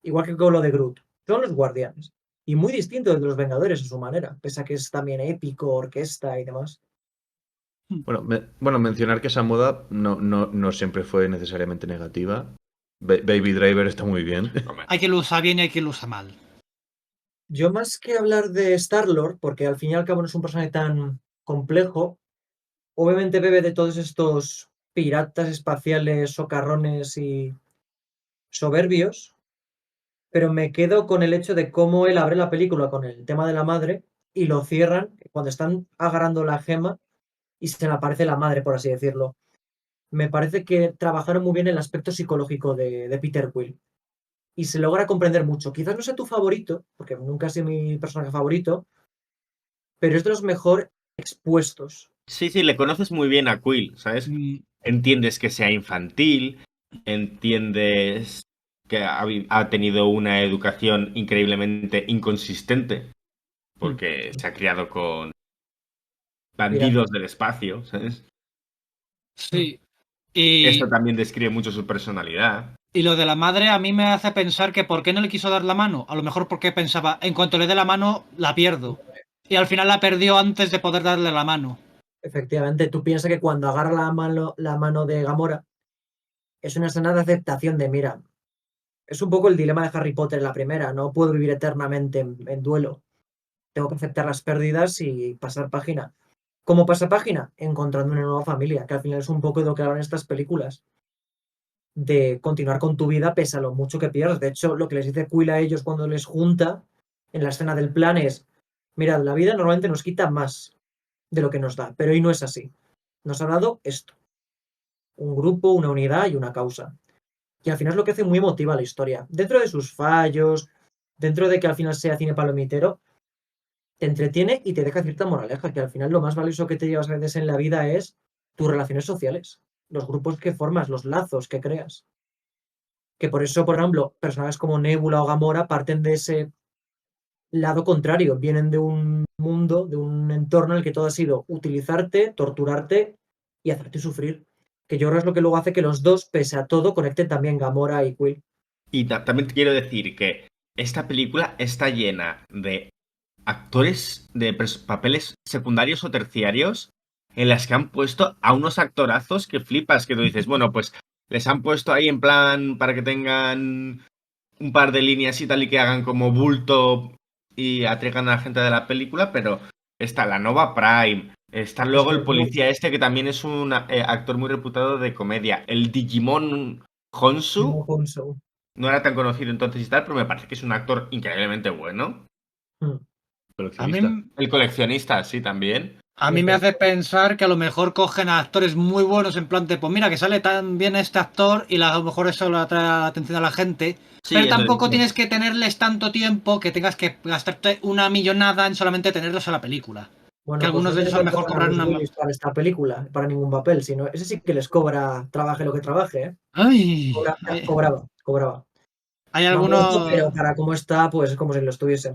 igual que con lo de Groot, son los Guardianes. Y muy distinto de los Vengadores a su manera, pese a que es también épico, orquesta y demás. Bueno, mencionar que esa moda no siempre fue necesariamente negativa. Baby Driver está muy bien. Hay quien lo usa bien y hay quien lo usa mal. Yo más que hablar de Star-Lord, porque al fin y al cabo no es un personaje tan complejo, obviamente bebe de todos estos piratas espaciales, socarrones y soberbios, pero me quedo con el hecho de cómo él abre la película con el tema de la madre y lo cierran cuando están agarrando la gema y se le aparece la madre, por así decirlo. Me parece que trabajaron muy bien el aspecto psicológico de Peter Quill y se logra comprender mucho. Quizás no sea tu favorito, porque nunca ha sido mi personaje favorito, pero es de los mejor expuestos. Sí, le conoces muy bien a Quill, ¿sabes? Mm, Entiendes que sea infantil, entiendes que ha tenido una educación increíblemente inconsistente, porque se ha criado con bandidos del espacio, ¿sabes? Sí. Esto Y, también describe mucho su personalidad. y lo de la madre a mí me hace pensar que ¿por qué no le quiso dar la mano? A lo mejor porque pensaba, en cuanto le dé la mano, la pierdo. Y al final la perdió antes de poder darle la mano. Efectivamente, tú piensas que cuando agarra la mano de Gamora, es una escena de aceptación de, mira, es un poco el dilema de Harry Potter en la primera, no puedo vivir eternamente en duelo. Tengo que aceptar las pérdidas y pasar página. ¿Cómo pasa página? Encontrando una nueva familia, que al final es un poco de lo que hablan estas películas. De continuar con tu vida pese a lo mucho que pierdas. De hecho, lo que les dice Quill a ellos cuando les junta en la escena del plan es, mirad, la vida normalmente nos quita más de lo que nos da, pero hoy no es así. Nos ha dado esto, un grupo, una unidad y una causa. Y al final es lo que hace muy emotiva la historia. Dentro de sus fallos, dentro de que al final sea cine palomitero, te entretiene y te deja cierta moraleja, que al final lo más valioso que te llevas a veces en la vida es tus relaciones sociales, los grupos que formas, los lazos que creas. Que por eso, por ejemplo, personajes como Nebula o Gamora parten de ese lado contrario, vienen de un mundo, de un entorno en el que todo ha sido utilizarte, torturarte y hacerte sufrir. Que yo creo es lo que luego hace que los dos, pese a todo, conecten también Gamora y Quill. Y también te quiero decir que esta película está llena de actores de papeles secundarios o terciarios en las que han puesto a unos actorazos que flipas, que tú dices, bueno, pues les han puesto ahí en plan para que tengan un par de líneas y tal y que hagan como bulto y atraigan a la gente de la película, pero está la Nova Prime, está Es luego que el policía este que también es un actor muy reputado de comedia, el Digimon no Honsu, Honso. no era tan conocido entonces y tal, pero me parece que es un actor increíblemente bueno. Mm. A mí, Coleccionista. El coleccionista, sí, también. a mí me hace pensar que a lo mejor cogen a actores muy buenos en plan de, pues mira, que sale tan bien este actor y a lo mejor eso le atrae la atención a la gente. Sí, Pero eso tampoco es. tienes que tenerles tanto tiempo que tengas que gastarte una millonada en solamente tenerlos a la película. Que Bueno, pues algunos no de ellos a lo tienen que mejor cobrar a cobrarán Bruce una... Willis para esta película, para ningún papel, sino ese sí que les cobra, trabaje lo que trabaje, ¿eh? Ay, Cobraba. hay No ha muerto, algunos... pero para cómo está, pues es como si lo estuviese.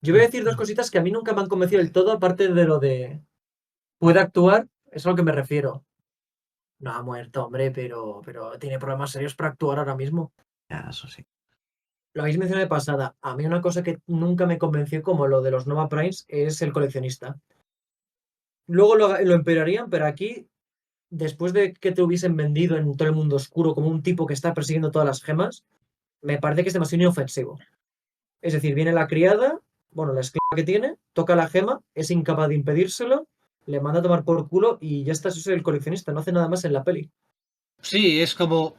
Yo voy a decir dos cositas que a mí nunca me han convencido del todo, aparte de lo de puede actuar, es a lo que me refiero. No ha muerto, hombre, pero tiene problemas serios para actuar ahora mismo. Ya, eso sí. Lo habéis mencionado de pasada. A mí una cosa que nunca me convenció, como lo de los Nova Primes, es el coleccionista. Luego lo empeorarían, pero aquí, después de que te hubiesen vendido en todo el mundo oscuro como un tipo que está persiguiendo todas las gemas, me parece que es demasiado inofensivo. Es decir, viene la criada, bueno, la esclava que tiene, toca la gema, es incapaz de impedírselo, le manda a tomar por culo y ya está, eso es el coleccionista, no hace nada más en la peli. Sí, es como...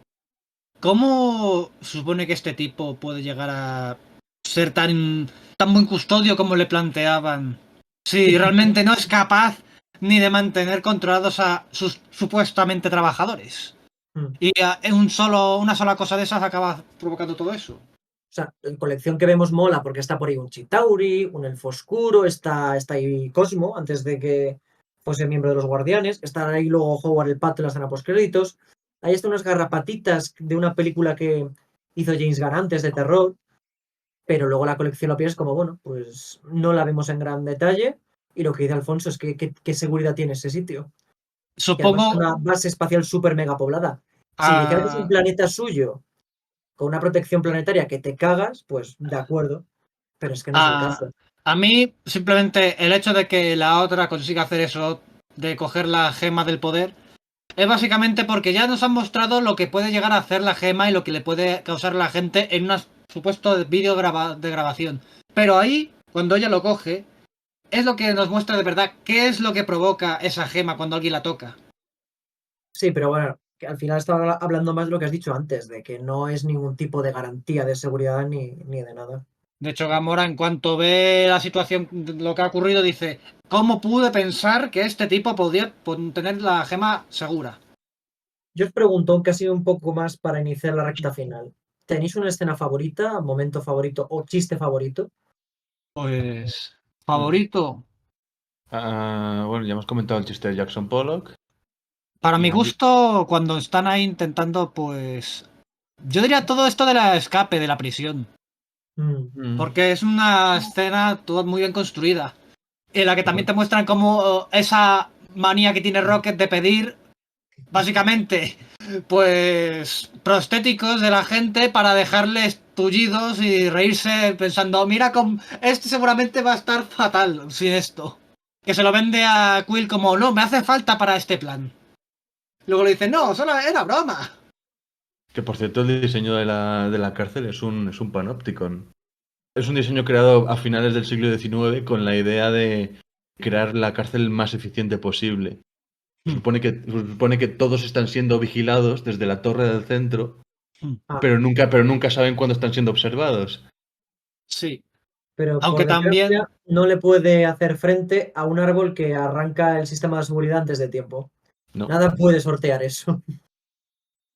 ¿Cómo se supone que este tipo puede llegar a ser tan buen custodio como le planteaban? Si realmente no es capaz ni de mantener controlados a sus supuestamente trabajadores. Mm. Y una sola cosa de esas acaba provocando todo eso. O sea, la colección que vemos mola porque está por ahí un Chitauri, un Elfo Oscuro, está ahí Cosmo, antes de que fuese miembro de los Guardianes, está ahí luego Howard el Pato en la escena postcréditos. Ahí están unas garrapatitas de una película que hizo James Gunn antes de terror, pero luego la colección lo piensas como, bueno, pues no la vemos en gran detalle y lo que dice Alfonso es que qué seguridad tiene ese sitio. Y además es Supongo... una base espacial súper mega poblada. Si me dijera que es un ah, planeta suyo con una protección planetaria que te cagas, pues de acuerdo, pero es que no es el a, caso. a mí, simplemente el hecho de que la otra consiga hacer eso, de coger la gema del poder, es básicamente porque ya nos han mostrado lo que puede llegar a hacer la gema y lo que le puede causar a la gente en un supuesto vídeo de grabación. Pero ahí, cuando ella lo coge, es lo que nos muestra de verdad qué es lo que provoca esa gema cuando alguien la toca. Sí, pero bueno, que al final estaba hablando más de lo que has dicho antes, de que no es ningún tipo de garantía de seguridad ni de nada. De hecho, Gamora, en cuanto ve la situación, lo que ha ocurrido, dice: ¿cómo pude pensar que este tipo podía tener la gema segura? Yo os pregunto, que ha sido un poco más para iniciar la recta final. ¿Tenéis una escena favorita, momento favorito o chiste favorito? Pues... favorito. Bueno, ya hemos comentado el chiste de Jackson Pollock. Para Y mi a mí- gusto, cuando están ahí intentando, pues, Yo diría todo esto de la escape de la prisión. Porque es una escena toda muy bien construida. En la que también te muestran cómo esa manía que tiene Rocket de pedir, básicamente, pues prostéticos de la gente para dejarles tullidos y reírse pensando, mira, este seguramente va a estar fatal sin esto. Que se lo vende a Quill como, no, me hace falta para este plan. Luego le dice, no, solo era broma. Que por cierto, el diseño de la cárcel es un panopticon. Es un diseño creado a finales del siglo XIX con la idea de crear la cárcel más eficiente posible. Se supone que todos están siendo vigilados desde la torre del centro, Ah, pero nunca saben cuándo están siendo observados. Sí. pero Aunque por también... desgracia no le puede hacer frente a un árbol que arranca el sistema de seguridad antes de tiempo. No. Nada puede sortear eso.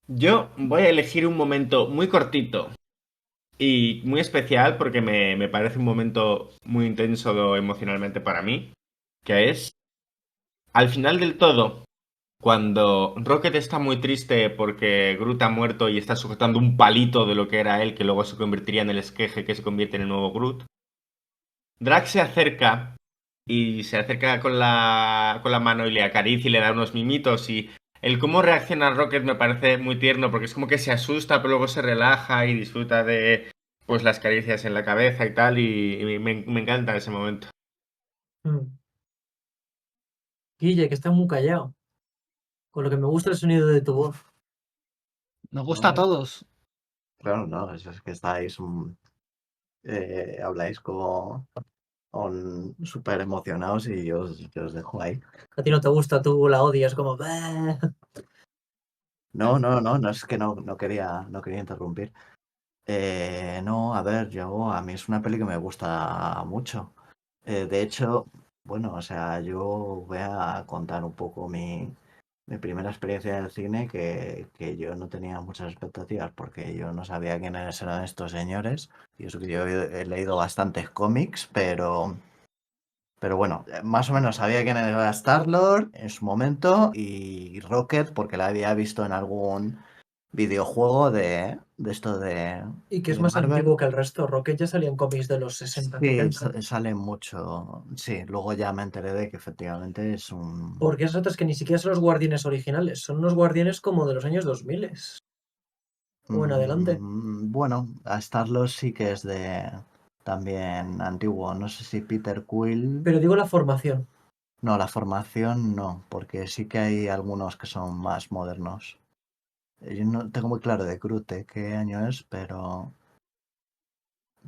Yo voy a elegir un momento muy cortito y muy especial porque me parece un momento muy intenso emocionalmente para mí, que es al final del todo, cuando Rocket está muy triste porque Groot ha muerto y está sujetando un palito de lo que era él, que luego se convertiría en el esqueje que se convierte en el nuevo Groot. Drax se acerca y se acerca con la mano y le acaricia y le da unos mimitos y el cómo reacciona Rocket me parece muy tierno porque es como que se asusta pero luego se relaja y disfruta de pues las caricias en la cabeza y tal y me encanta ese momento. Guille, que está muy callado. Con lo que me gusta el sonido de tu voz. Nos gusta a todos. Claro, no, eso es que estáis, habláis como súper emocionados y yo os dejo ahí. A ti no te gusta, tú la odias, como... "Bah". No, es que no quería interrumpir. No, a ver, a mí es una peli que me gusta mucho. De hecho, bueno, o sea, yo voy a contar un poco mi primera experiencia en el cine, que yo no tenía muchas expectativas porque yo no sabía quiénes eran estos señores. Y eso que yo he leído bastantes cómics, pero bueno, más o menos sabía quién era Star-Lord en su momento y Rocket porque la había visto en algún videojuego de esto Y que es de más Marvel. antiguo que el resto. Rocket ya salía en cómics de los 60, Sí, 70. sale mucho. Sí, luego ya me enteré de que efectivamente es un... Porque esas otras que ni siquiera son los guardianes originales. Son unos guardianes como de los años 2000. O en adelante. Bueno, a Star-Lord sí que es de también antiguo. No sé si Peter Quill. Pero digo la formación. No, la formación no, porque sí que hay algunos que son más modernos. Yo no tengo muy claro de Groot qué año es, pero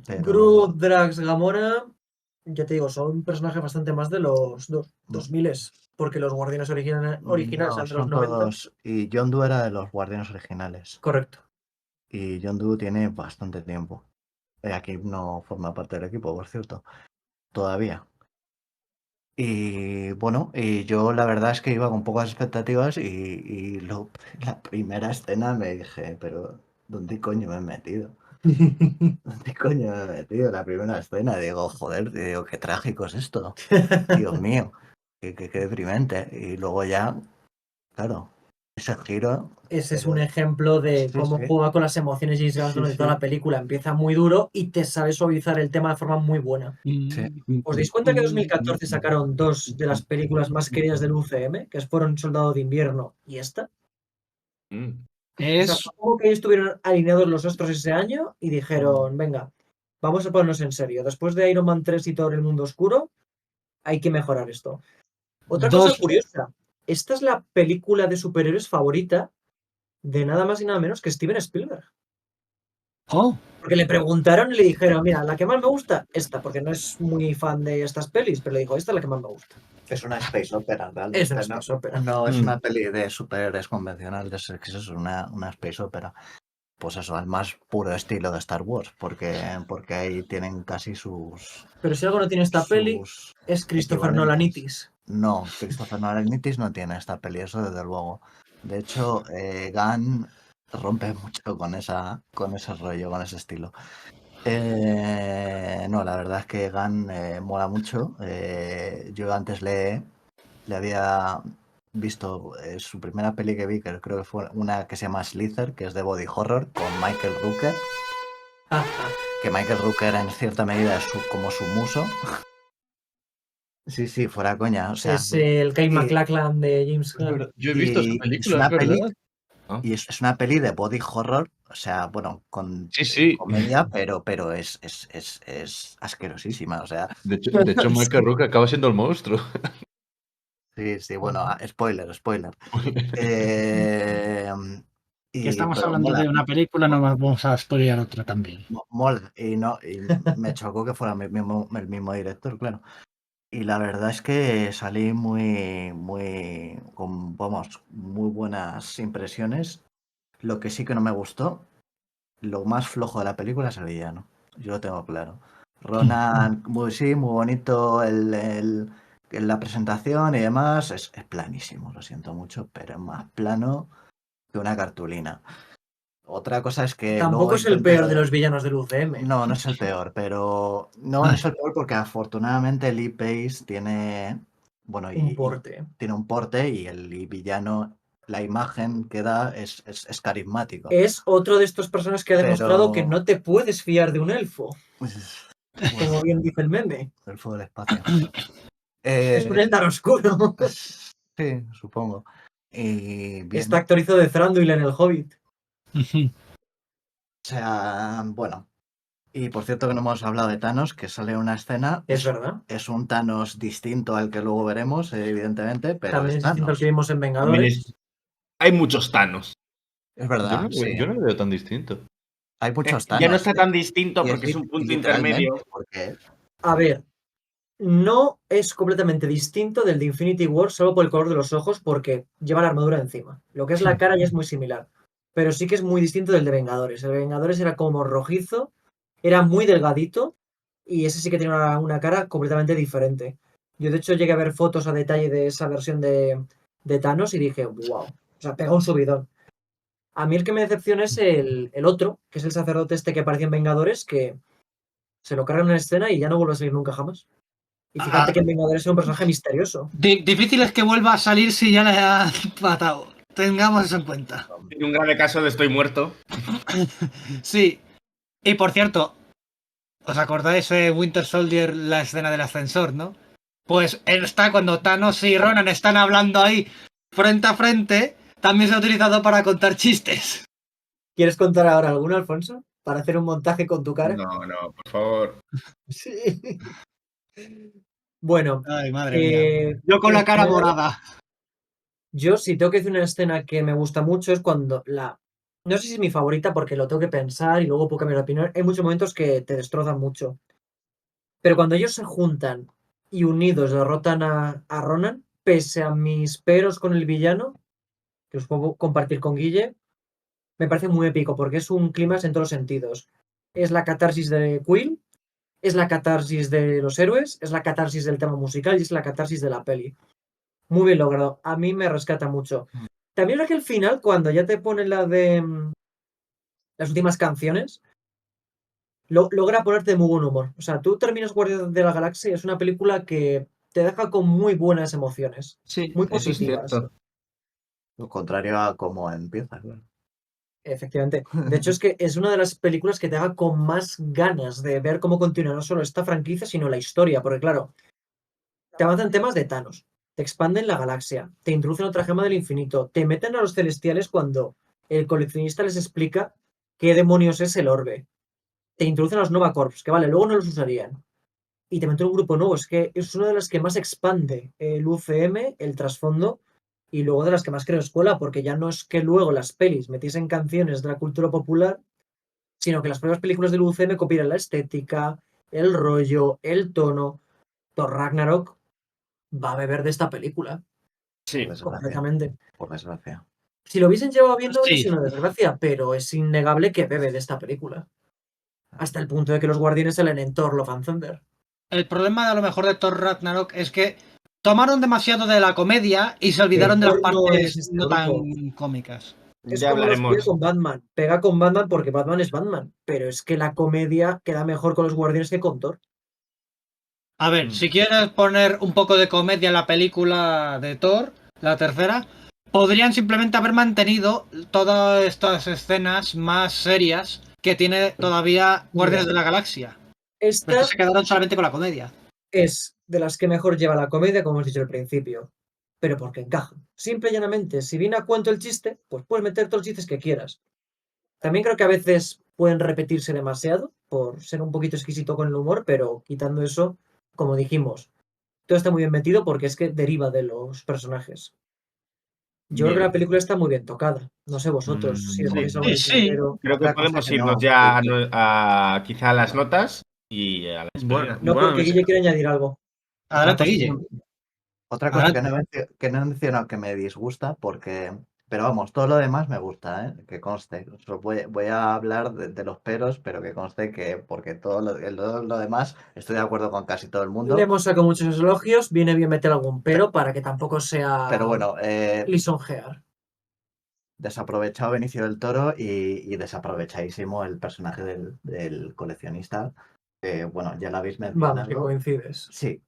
Groot, Drax, Gamora, ya te digo, son personajes bastante más de los 2000, porque los guardianes originales no, eran de los son 90. todos. Y Yondu era de los Guardianes originales. Correcto. Y Yondu tiene bastante tiempo. Aquí no forma parte del equipo, por cierto, todavía. Y bueno, y yo la verdad es que iba con pocas expectativas la primera escena me dije, pero ¿dónde coño me he metido? ¿Dónde coño me he metido? La primera escena, digo, joder, digo, qué trágico es esto. Dios mío, qué deprimente. Y luego ya, claro, ese giro. Ese es un ejemplo de Sí, cómo sí. juega con las emociones James Gunn Sí, durante sí. toda la película. Empieza muy duro y te sabe suavizar el tema de forma muy buena. ¿Os dais cuenta que en 2014 sacaron dos de las películas más queridas del UCM, que fueron Soldado de Invierno y esta? Mm. O sea, supongo que ellos estuvieron alineados los astros ese año y dijeron, venga, vamos a ponernos en serio. Después de Iron Man 3 y todo el mundo oscuro, hay que mejorar esto. Otra cosa curiosa, esta es la película de superhéroes favorita de nada más y nada menos que Steven Spielberg. Oh, Porque le preguntaron y le dijeron, mira, la que más me gusta, esta, porque no es muy fan de estas pelis, pero le dijo, esta es la que más me gusta. Es una space opera, realmente. Es una space opera. No, es una peli de superhéroes convencional, es una space opera. Pues eso, al más puro estilo de Star Wars, porque ahí tienen casi sus... Pero si algo no tiene esta peli, es Christopher equivalentes. Nolanitis. No, Christopher Nolanitis no tiene esta peli, eso desde luego. De hecho, Gunn rompe mucho con ese rollo, con ese estilo. No, la verdad es que Gunn mola mucho. Yo antes le había visto su primera peli que vi, que creo que fue una que se llama Slither, que es de body horror, con Michael Rooker, que Michael Rooker en cierta medida es como su muso. Sí, fuera coña. O sea, Es el Kyle y- MacLachlan de James Es Gunn. verdad. Yo he visto esa y es película, una es peli, verdad. Ah, y es una peli de body horror, o sea, bueno, con Sí. comedia, pero es asquerosísima, o sea, De hecho, Michael Rook acaba siendo el monstruo. sí, bueno, spoiler. Eh, Que estamos pero hablando mola, de una película, no vamos a spoilear otra también. mola, y me chocó que fuera el mismo director, claro. Y la verdad es que salí con, vamos, muy buenas impresiones. Lo que sí que no me gustó, lo más flojo de la película es el villano. Yo lo tengo claro. Ronan, muy bonito en la presentación y demás, es planísimo, lo siento mucho, pero es más plano que una cartulina. Otra cosa es que luego Tampoco es el peor de los villanos del UCM. No es el peor, pero no es el peor porque afortunadamente Lee Pace tiene, bueno, Un y porte. tiene un porte y el villano, la imagen que da es carismático. Es otro de estos personajes que ha demostrado que Pero no te puedes fiar de un elfo, pues, como bien dice el meme. el fuego del espacio. Es un Eldar oscuro. Sí, supongo. Y bien, Está actorizado de Thranduil en El Hobbit. o sea, bueno. Y por cierto que no hemos hablado de Thanos, que sale en una escena. Es verdad. Es un Thanos distinto al que luego veremos, evidentemente, pero También es es distinto al Thanos. que vimos en También Vengadores. hay muchos Thanos. Es verdad, sí. Yo no lo veo tan distinto. Hay muchos Thanos. Ya no está tan distinto y porque es un punto literalmente, intermedio. porque A ver, no es completamente distinto del de Infinity War solo por el color de los ojos porque lleva la armadura encima. Lo que es la cara ya es muy similar. Pero sí que es muy distinto del de Vengadores. El de Vengadores era como rojizo, era muy delgadito y ese sí que tiene una cara completamente diferente. Yo de hecho llegué a ver fotos a detalle de esa versión de Thanos y dije, wow. O sea, pega un subidón. A mí el que me decepciona es el otro, que es el sacerdote este que apareció en Vengadores, que se lo cargan en escena y ya no vuelve a salir nunca jamás. Y fíjate que en Vengadores es un personaje misterioso. Difícil es que vuelva a salir si ya le han matado. Tengamos eso en cuenta. En un grave caso de estoy muerto. Sí. Y por cierto, ¿os acordáis de Winter Soldier, la escena del ascensor, no? Pues está cuando Thanos y Ronan están hablando ahí frente a frente, también se ha utilizado para contar chistes. ¿Quieres contar ahora alguno, Alfonso? Para hacer un montaje con tu cara. No, por favor. Sí. Bueno, Ay, madre mía. Yo con en la cara general, morada. yo si tengo que decir una escena que me gusta mucho es cuando no sé si es mi favorita porque lo tengo que pensar y luego puedo cambiar de opinión. Hay muchos momentos que te destrozan mucho. Pero cuando ellos se juntan y unidos derrotan a Ronan, pese a mis peros con el villano, que os puedo compartir con Guille, me parece muy épico porque es un clímax en todos los sentidos. Es la catarsis de Quill, es la catarsis de los héroes, es la catarsis del tema musical y es la catarsis de la peli. Muy bien logrado. A mí me rescata mucho. También es que el final, cuando ya te ponen la de las últimas canciones, logra ponerte de muy buen humor. O sea, tú terminas Guardianes de la Galaxia y es una película que te deja con muy buenas emociones, Sí, muy eso es positivas. cierto. lo contrario a cómo empieza, claro. Efectivamente. De hecho, es que es una de las películas que te haga con más ganas de ver cómo continúa no solo esta franquicia, sino la historia. Porque, claro, te avanzan temas de Thanos, te expanden la galaxia, te introducen otra gema del infinito, te meten a los celestiales cuando el coleccionista les explica qué demonios es el orbe. Te introducen a los Nova Corps, que vale, luego no los usarían. Y te meten un grupo nuevo. Es que es una de las que más expande el UCM, el trasfondo, y luego de las que más creo escuela, porque ya no es que luego las pelis metiesen canciones de la cultura popular, sino que las propias películas del UCM copian la estética, el rollo, el tono. Thor Ragnarok va a beber de esta película, Sí. Por desgracia. completamente. Por desgracia. Si lo hubiesen llevado bien, no habría Sí. sido una desgracia, pero es innegable que bebe de esta película. Hasta el punto de que los guardianes salen en Thor Love and Thunder. El problema de a lo mejor de Thor Ragnarok es que tomaron demasiado de la comedia y se olvidaron de las Thor no es partes este no grupo. tan cómicas. Es Ya como los hablaremos. pega con Batman. Pega con Batman porque Batman es Batman. Pero es que la comedia queda mejor con los guardianes que con Thor. A ver, si quieres poner un poco de comedia en la película de Thor, la tercera, podrían simplemente haber mantenido todas estas escenas más serias que tiene todavía Guardianes de la Galaxia. Pero es Esta que se quedaron solamente con la comedia. es de las que mejor lleva la comedia, como hemos dicho al principio, pero porque encaja. Simple y llanamente, si viene a cuento el chiste, pues puedes meter todos los chistes que quieras. También creo que a veces pueden repetirse demasiado por ser un poquito exquisito con el humor, pero quitando eso, como dijimos, todo está muy bien metido porque es que deriva de los personajes. Yo creo que la Bien. película está muy bien tocada. No sé vosotros si os Sí. dejáis algo en el Sí. tintero. Creo que Otra cosa podemos que irnos no- ya quizá a las notas y a la Bueno, despedida. No, porque sí. Guille quiere añadir algo. Adelante, cosa Guille. Otra cosa Adelante. que no he mencionado que me disgusta, porque. Pero vamos, todo lo demás me gusta, ¿eh? Que conste. Solo voy a hablar de los peros, pero que conste que. Porque todo lo demás estoy de acuerdo con casi todo el Le mundo. hemos sacado muchos elogios, viene bien meter algún pero para que tampoco Pero sea bueno, lisonjear. desaprovechado Benicio del Toro y desaprovechadísimo el personaje del coleccionista. Bueno, ya lo habéis Vamos, que mencionado. coincides. Sí,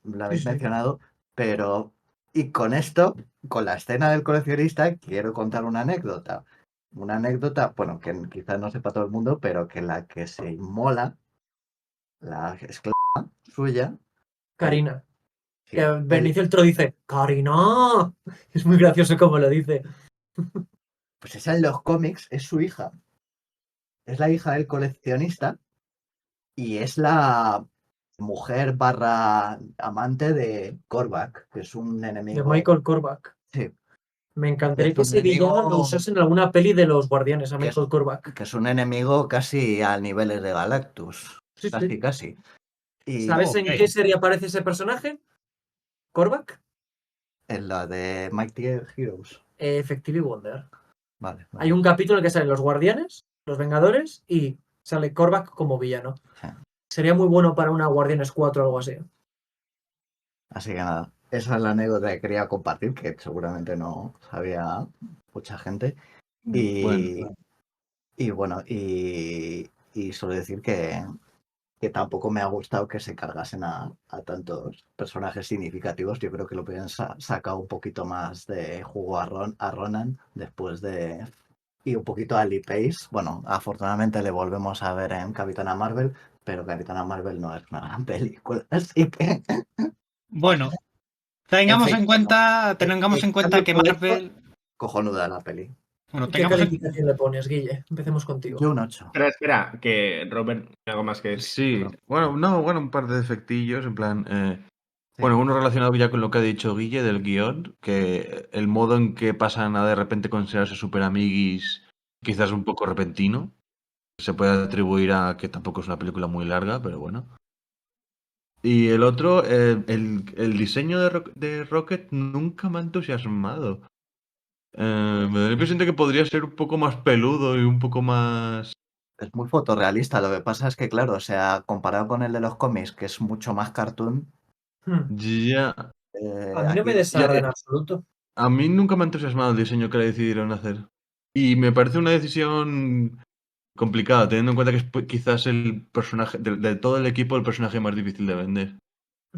lo habéis Sí. mencionado, pero. Y con esto, con la escena del coleccionista, quiero contar una anécdota. Una anécdota, bueno, que quizás no sepa todo el mundo, pero que la que se inmola, la esclava suya, Karina. sí, Que Benicio el Toro dice, ¡Karina! Es muy gracioso como lo dice. pues esa en los cómics es su hija. Es la hija del coleccionista y es la mujer barra amante de Korvac, que es un De enemigo. Michael Korvac. Sí, Me que encantaría es que un ese villano lo enemigo. usasen en alguna peli de los Guardianes, a Que es- Michael Korvac. Que es un enemigo casi a niveles de Galactus. Sí, Casi, sí. casi. Y ¿Sabes en Ok. qué serie aparece ese personaje? ¿Korvac? en la de Mighty Heroes. Effectively Wonder. Vale. Hay un capítulo en el que salen los Guardianes, los Vengadores y sale Korvac como villano. Sí. Sería muy bueno para una Guardianes 4 o algo así. Así que nada, esa es la anécdota que quería compartir, que seguramente no sabía mucha gente. Y Bueno, y bueno, y solo decir que tampoco me ha gustado que se cargasen a tantos personajes significativos. Yo creo que lo hubieran sacado un poquito más de jugo a Ronan después de. Y un poquito a Lee Pace. Bueno, afortunadamente le volvemos a ver en Capitana Marvel, pero Capitana Marvel no es una gran película, así que. Bueno, tengamos en cuenta que Todo esto, Marvel. cojonuda la peli. Bueno, ¿Qué tengamos en calificación le pones, Guille? Empecemos contigo. Yo un 8. Espera, que Robert tiene algo más que decir. sí. Bueno, no, bueno, un par de defectillos, en plan. Sí. Bueno, uno relacionado ya con lo que ha dicho Guille del guión, que el modo en que pasan a de repente considerarse super amiguis, quizás un poco repentino. Se puede atribuir a que tampoco es una película muy larga, pero bueno. Y el otro, el diseño de Rocket nunca me ha entusiasmado. Me da la impresión de que podría ser un poco más peludo y un poco más. Es muy fotorrealista. Lo que pasa es que, claro, o sea, comparado con el de los cómics, que es mucho más cartoon, Hmm. Ya, A mí no me aquí desagrada en absoluto. a mí nunca me ha entusiasmado el diseño que le decidieron hacer. Y me parece una decisión complicada, teniendo en cuenta que es quizás el personaje, de todo el equipo, el personaje más difícil de vender.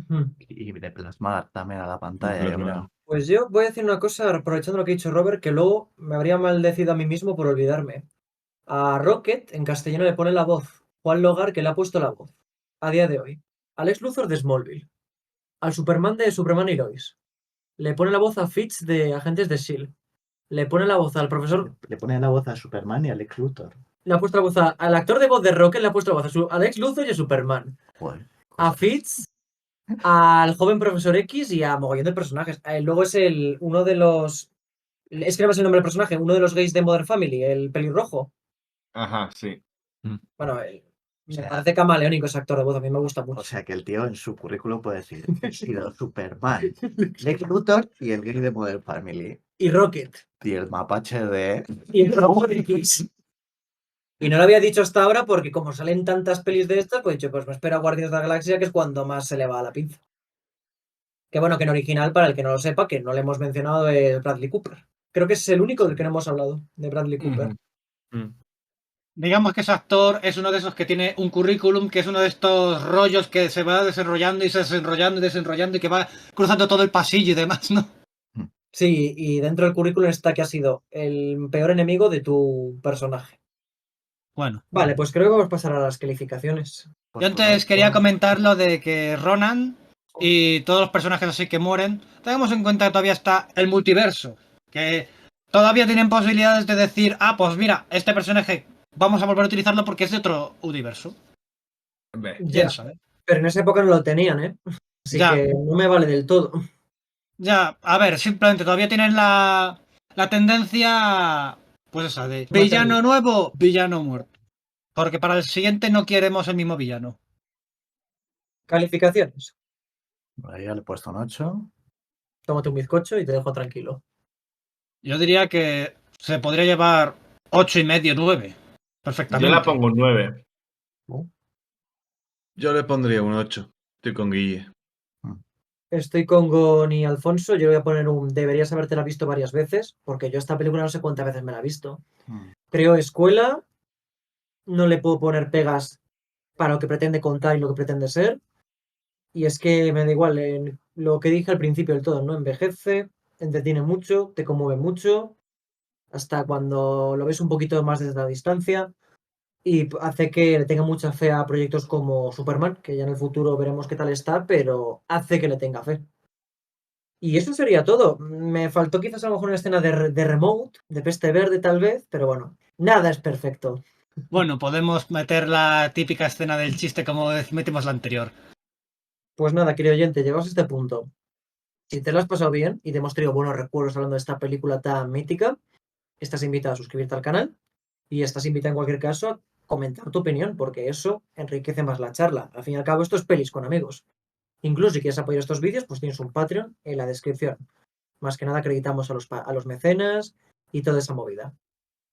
Hmm. y de plasmar también a la pantalla, yo Plasmar. creo. Pues yo voy a decir una cosa, aprovechando lo que ha dicho Robert, que luego me habría maldecido a mí mismo por olvidarme. A Rocket, en castellano, le pone la voz Juan Logar, que le ha puesto la voz, a día de hoy. Al Lex Luthor de Smallville. Al Superman de Superman y Lois. Le pone la voz a Fitz de Agentes de S.H.I.E.L.D. Le pone la voz al profesor... Le pone la voz a Superman y a Lex Luthor. Le ha puesto la voz al actor de voz de Rocket, le ha puesto la voz a Lex Luthor y a Superman. Joder, A cosa. Fitz, al joven profesor X y a mogollón de personajes. Luego es uno de los... Es que no me sé el nombre del personaje, uno de los gays de Modern Family, el pelirrojo. Ajá, sí. Bueno, me sea- parece camaleónico ese actor de voz, a mí me gusta mucho. O sea que el tío en su currículum puede decir, he sido Superman, Lex Luthor y el gay de Modern Family. Y Rocket. Y el mapache de. Y el robot X. Y no lo había dicho hasta ahora porque como salen tantas pelis de estas, pues he dicho, pues me espero a Guardianes de la Galaxia, que es cuando más se le va a la pinza. Que bueno, que en original, para el que no lo sepa, que no le hemos mencionado, es Bradley Cooper. Creo que es el único del que no hemos hablado, de Bradley Cooper. Digamos que ese actor es uno de esos que tiene un currículum, que es uno de estos rollos que se va desenrollando y desenrollando y desenrollando y que va cruzando todo el pasillo y demás, ¿no? Sí, y dentro del currículum está que ha sido el peor enemigo de tu personaje. Bueno, Vale, pues creo que vamos a pasar a las calificaciones. Por yo tu antes noche. quería comentar lo de que Ronan y todos los personajes así que mueren, tengamos en cuenta que todavía está el multiverso, que todavía tienen posibilidades de decir, ah, pues mira, este personaje vamos a volver a utilizarlo porque es de otro universo. Hombre, Ya, ¿Quién sabe? pero en esa época no lo tenían, ¿eh? Así Ya. que no me vale del todo. Ya, a ver, simplemente todavía tienen la tendencia, pues esa, de villano Matarlo. nuevo, villano muerto. Porque para el siguiente no queremos el mismo villano. Calificaciones. Ahí ya le he puesto un 8. Tómate un bizcocho y te dejo tranquilo. Yo diría que se podría llevar 8,5, 9. yo Perfectamente. la pongo un 9. Yo le pondría un 8. Estoy con Guille. Estoy con Gon y Alfonso. Yo le voy a poner un deberías habértela visto varias veces, porque yo esta película no sé cuántas veces me la he visto. Creo escuela, no le puedo poner pegas para lo que pretende contar y lo que pretende ser. Y es que me da igual, lo que dije al principio del todo, ¿no? Envejece, entretiene mucho, te conmueve mucho, hasta cuando lo ves un poquito más desde la distancia. Y hace que le tenga mucha fe a proyectos como Superman, que ya en el futuro veremos qué tal está, pero hace que le tenga fe. Y eso sería todo. Me faltó quizás a lo mejor una escena de Remote, de Peste Verde tal vez, pero bueno, nada es perfecto. Bueno, podemos meter la típica escena del chiste como metimos la anterior. Pues nada, querido oyente, llegados a este punto. Si te lo has pasado bien y te hemos traído buenos recuerdos hablando de esta película tan mítica, estás invitado a suscribirte al canal y estás invitado en cualquier caso a comentar tu opinión, porque eso enriquece más la charla. Al fin y al cabo, esto es pelis con amigos. Incluso si quieres apoyar estos vídeos, pues tienes un Patreon en la descripción. Más que nada acreditamos a los mecenas y toda esa movida.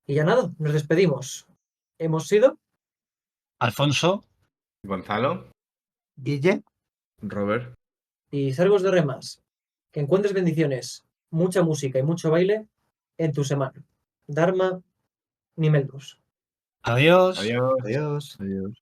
Y ya nada, nos despedimos. Hemos sido Alfonso, Gonzalo. Guille. Robert. y Sergos de Remas. Que encuentres bendiciones, mucha música y mucho baile en tu semana. Dharma Nimeldus. adiós. Adiós. Adiós. Adiós.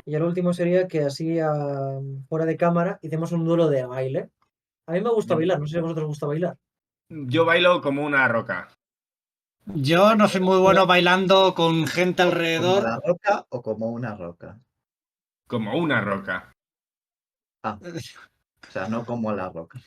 Y ya lo último sería que así fuera de cámara hicimos un duelo de baile. A mí me gusta bailar, no sé si a vosotros os gusta bailar. Yo bailo como una roca. Yo no soy muy bueno bailando con gente ¿Como alrededor. la roca o como una roca? Como una roca. O sea, no como la roca.